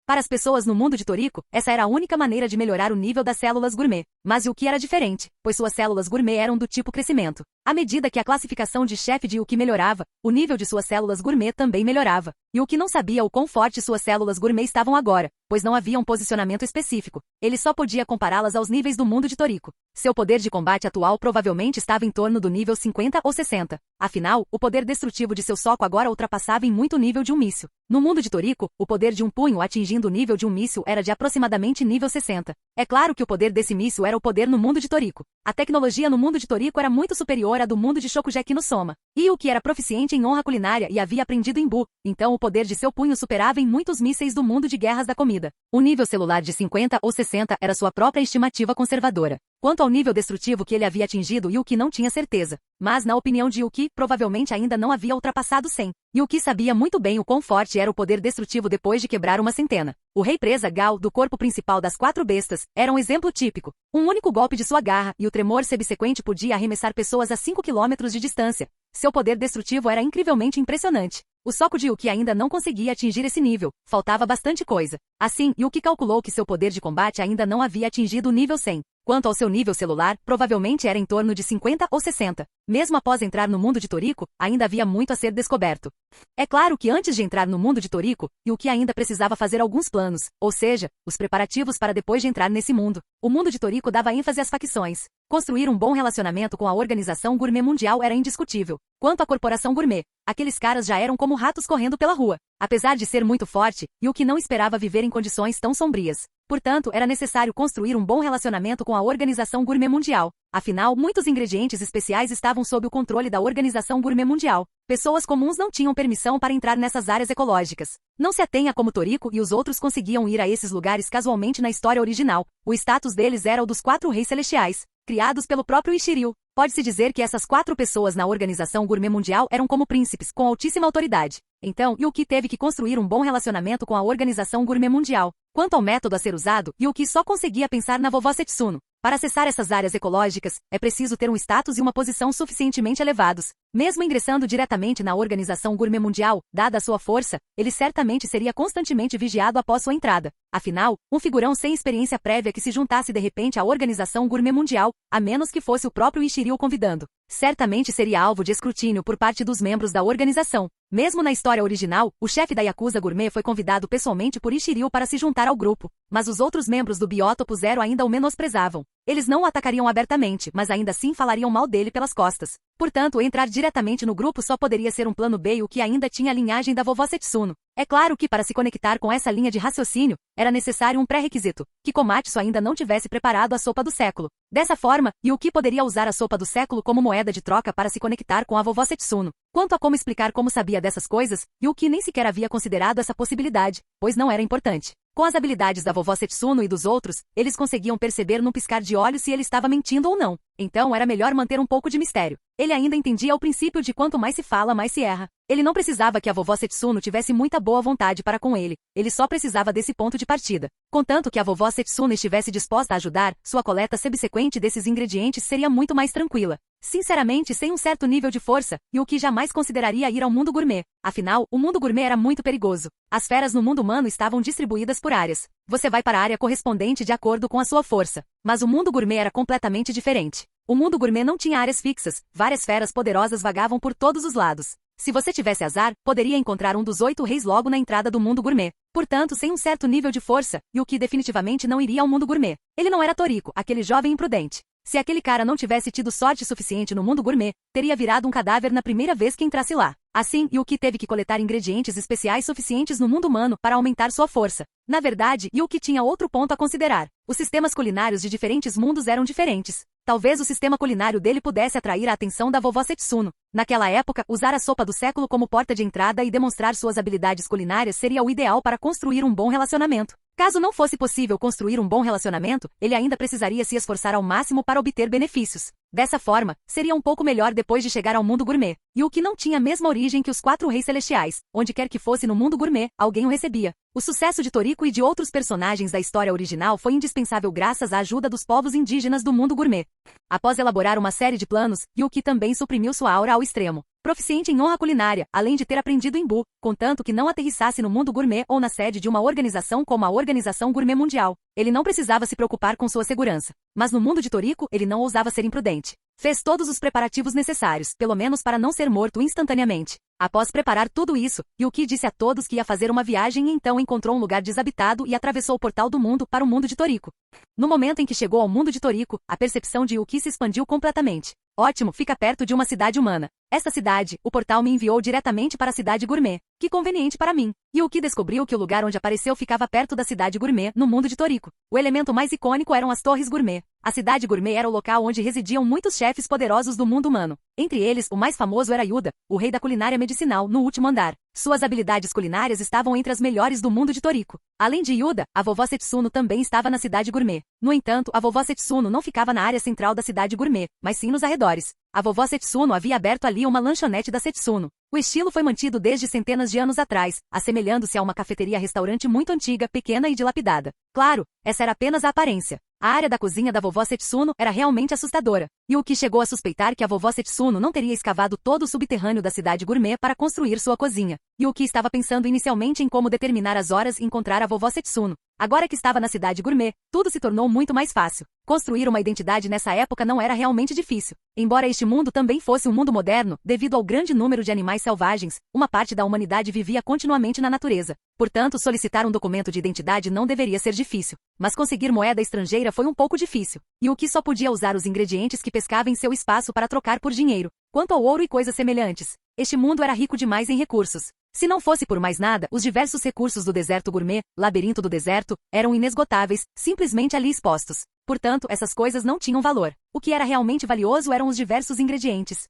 Para as pessoas no mundo de Toriko, essa era a única maneira de melhorar o nível das células gourmet. Mas Yuki era diferente, pois suas células gourmet eram do tipo crescimento. À medida que a classificação de chefe de Yuki melhorava, o nível de suas células gourmet também melhorava. Yuki não sabia o quão forte suas células gourmet estavam agora, pois não havia um posicionamento específico. Ele só podia compará-las aos níveis do mundo de Toriko. Seu poder de combate atual provavelmente estava em torno do nível 50 ou 60. Afinal, o poder destrutivo de seu soco agora ultrapassava em muito o nível de um míssil. No mundo de Toriko, o poder de um punho atingindo o nível de um míssil era de aproximadamente nível 60. É claro que o poder desse míssil era o poder no mundo de Toriko. A tecnologia no mundo de Toriko era muito superior à do mundo de Shokugeki no Soma. E o que era proficiente em honra culinária e havia aprendido em Bu, então o poder de seu punho superava em muitos mísseis do mundo de guerras da comida. Um nível celular de 50 ou 60 era sua própria estimativa conservadora. Quanto ao nível destrutivo que ele havia atingido, Yuki não tinha certeza. Mas, na opinião de Yuki, provavelmente ainda não havia ultrapassado 100. Yuki sabia muito bem o quão forte era o poder destrutivo depois de quebrar uma centena. O rei presa Gal, do corpo principal das 4 bestas, era um exemplo típico. Um único golpe de sua garra, e o tremor subsequente podia arremessar pessoas a 5 quilômetros de distância. Seu poder destrutivo era incrivelmente impressionante. O soco de Yuki ainda não conseguia atingir esse nível, faltava bastante coisa. Assim, Yuki calculou que seu poder de combate ainda não havia atingido o nível 100. Quanto ao seu nível celular, provavelmente era em torno de 50 ou 60. Mesmo após entrar no mundo de Toriko, ainda havia muito a ser descoberto. É claro que antes de entrar no mundo de Toriko, Yuki ainda precisava fazer alguns planos, ou seja, os preparativos para depois de entrar nesse mundo. O mundo de Toriko dava ênfase às facções. Construir um bom relacionamento com a Organização Gourmet Mundial era indiscutível. Quanto à Corporação Gourmet, aqueles caras já eram como ratos correndo pela rua. Apesar de ser muito forte, Yuki não esperava viver em condições tão sombrias. Portanto, era necessário construir um bom relacionamento com a Organização Gourmet Mundial. Afinal, muitos ingredientes especiais estavam sob o controle da Organização Gourmet Mundial. Pessoas comuns não tinham permissão para entrar nessas áreas ecológicas. Não se atenha como Toriko e os outros conseguiam ir a esses lugares casualmente na história original. O status deles era o dos 4 reis celestiais, criados pelo próprio Ishiryu. Pode-se dizer que essas 4 pessoas na Organização Gourmet Mundial eram como príncipes, com altíssima autoridade. Então, Yuki teve que construir um bom relacionamento com a Organização Gourmet Mundial. Quanto ao método a ser usado, Yuki só conseguia pensar na vovó Setsuno. Para acessar essas áreas ecológicas, é preciso ter um status e uma posição suficientemente elevados. Mesmo ingressando diretamente na Organização Gourmet Mundial, dada a sua força, ele certamente seria constantemente vigiado após sua entrada. Afinal, um figurão sem experiência prévia que se juntasse de repente à Organização Gourmet Mundial, a menos que fosse o próprio Ishiri o convidando, certamente seria alvo de escrutínio por parte dos membros da organização. Mesmo na história original, o chefe da Yakuza Gourmet foi convidado pessoalmente por Ishiryu para se juntar ao grupo, mas os outros membros do Biótopo Zero ainda o menosprezavam. Eles não o atacariam abertamente, mas ainda assim falariam mal dele pelas costas. Portanto, entrar diretamente no grupo só poderia ser um plano B, o que ainda tinha a linhagem da vovó Setsuno. É claro que para se conectar com essa linha de raciocínio, era necessário um pré-requisito, que Komatsu ainda não tivesse preparado a sopa do século. Dessa forma, Yuki poderia usar a sopa do século como moeda de troca para se conectar com a vovó Setsuno. Quanto a como explicar como sabia dessas coisas, Yuki nem sequer havia considerado essa possibilidade, pois não era importante. Com as habilidades da vovó Setsuno e dos outros, eles conseguiam perceber num piscar de olhos se ele estava mentindo ou não. Então era melhor manter um pouco de mistério. Ele ainda entendia o princípio de quanto mais se fala, mais se erra. Ele não precisava que a vovó Setsuno tivesse muita boa vontade para com ele só precisava desse ponto de partida. Contanto que a vovó Setsuno estivesse disposta a ajudar, sua coleta subsequente desses ingredientes seria muito mais tranquila. Sinceramente, sem um certo nível de força, Yuki jamais consideraria ir ao mundo gourmet. Afinal, o mundo gourmet era muito perigoso. As feras no mundo humano estavam distribuídas por áreas. Você vai para a área correspondente de acordo com a sua força. Mas o mundo gourmet era completamente diferente. O mundo gourmet não tinha áreas fixas, várias feras poderosas vagavam por todos os lados. Se você tivesse azar, poderia encontrar um dos 8 reis logo na entrada do mundo gourmet. Portanto, sem um certo nível de força, Yuki definitivamente não iria ao mundo gourmet. Ele não era Toriko, aquele jovem imprudente. Se aquele cara não tivesse tido sorte suficiente no mundo gourmet, teria virado um cadáver na primeira vez que entrasse lá. Assim, Yuki teve que coletar ingredientes especiais suficientes no mundo humano para aumentar sua força. Na verdade, Yuki tinha outro ponto a considerar. Os sistemas culinários de diferentes mundos eram diferentes. Talvez o sistema culinário dele pudesse atrair a atenção da vovó Setsuno. Naquela época, usar a sopa do século como porta de entrada e demonstrar suas habilidades culinárias seria o ideal para construir um bom relacionamento. Caso não fosse possível construir um bom relacionamento, ele ainda precisaria se esforçar ao máximo para obter benefícios. Dessa forma, seria um pouco melhor depois de chegar ao mundo gourmet. Yuki não tinha a mesma origem que os 4 reis celestiais. Onde quer que fosse no mundo gourmet, alguém o recebia. O sucesso de Toriko e de outros personagens da história original foi indispensável graças à ajuda dos povos indígenas do mundo gourmet. Após elaborar uma série de planos, Yuki também suprimiu sua aura ao extremo. Proficiente em honra culinária, além de ter aprendido em Bu, contanto que não aterrissasse no mundo gourmet ou na sede de uma organização como a Organização Gourmet Mundial. Ele não precisava se preocupar com sua segurança. Mas no mundo de Toriko, ele não ousava ser imprudente. Fez todos os preparativos necessários, pelo menos para não ser morto instantaneamente. Após preparar tudo isso, Yuki disse a todos que ia fazer uma viagem e então encontrou um lugar desabitado e atravessou o portal do mundo para o mundo de Toriko. No momento em que chegou ao mundo de Toriko, a percepção de Yuki se expandiu completamente. Ótimo, fica perto de uma cidade humana. Esta cidade, o portal me enviou diretamente para a cidade gourmet. Que conveniente para mim. Yuki descobriu que o lugar onde apareceu ficava perto da cidade gourmet, no mundo de Toriko. O elemento mais icônico eram as torres gourmet. A cidade gourmet era o local onde residiam muitos chefes poderosos do mundo humano. Entre eles, o mais famoso era Yuda, o rei da culinária medicinal, no último andar. Suas habilidades culinárias estavam entre as melhores do mundo de Toriko. Além de Yuda, a vovó Setsuno também estava na cidade gourmet. No entanto, a vovó Setsuno não ficava na área central da cidade gourmet, mas sim nos arredores. A vovó Setsuno havia aberto ali uma lanchonete da Setsuno. O estilo foi mantido desde centenas de anos atrás, assemelhando-se a uma cafeteria-restaurante muito antiga, pequena e dilapidada. Claro, essa era apenas a aparência. A área da cozinha da vovó Setsuno era realmente assustadora. Yuki chegou a suspeitar que a vovó Setsuno não teria escavado todo o subterrâneo da cidade gourmet para construir sua cozinha. Yuki estava pensando inicialmente em como determinar as horas e encontrar a vovó Setsuno. Agora que estava na cidade gourmet, tudo se tornou muito mais fácil. Construir uma identidade nessa época não era realmente difícil. Embora este mundo também fosse um mundo moderno, devido ao grande número de animais selvagens, uma parte da humanidade vivia continuamente na natureza. Portanto, solicitar um documento de identidade não deveria ser difícil. Mas conseguir moeda estrangeira foi um pouco difícil. Yuki só podia usar os ingredientes que pescava em seu espaço para trocar por dinheiro. Quanto ao ouro e coisas semelhantes, este mundo era rico demais em recursos. Se não fosse por mais nada, os diversos recursos do deserto gourmet, labirinto do deserto, eram inesgotáveis, simplesmente ali expostos. Portanto, essas coisas não tinham valor. O que era realmente valioso eram os diversos ingredientes.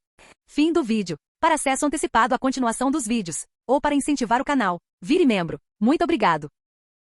Fim do vídeo. Para acesso antecipado à continuação dos vídeos, ou para incentivar o canal, vire membro. Muito obrigado.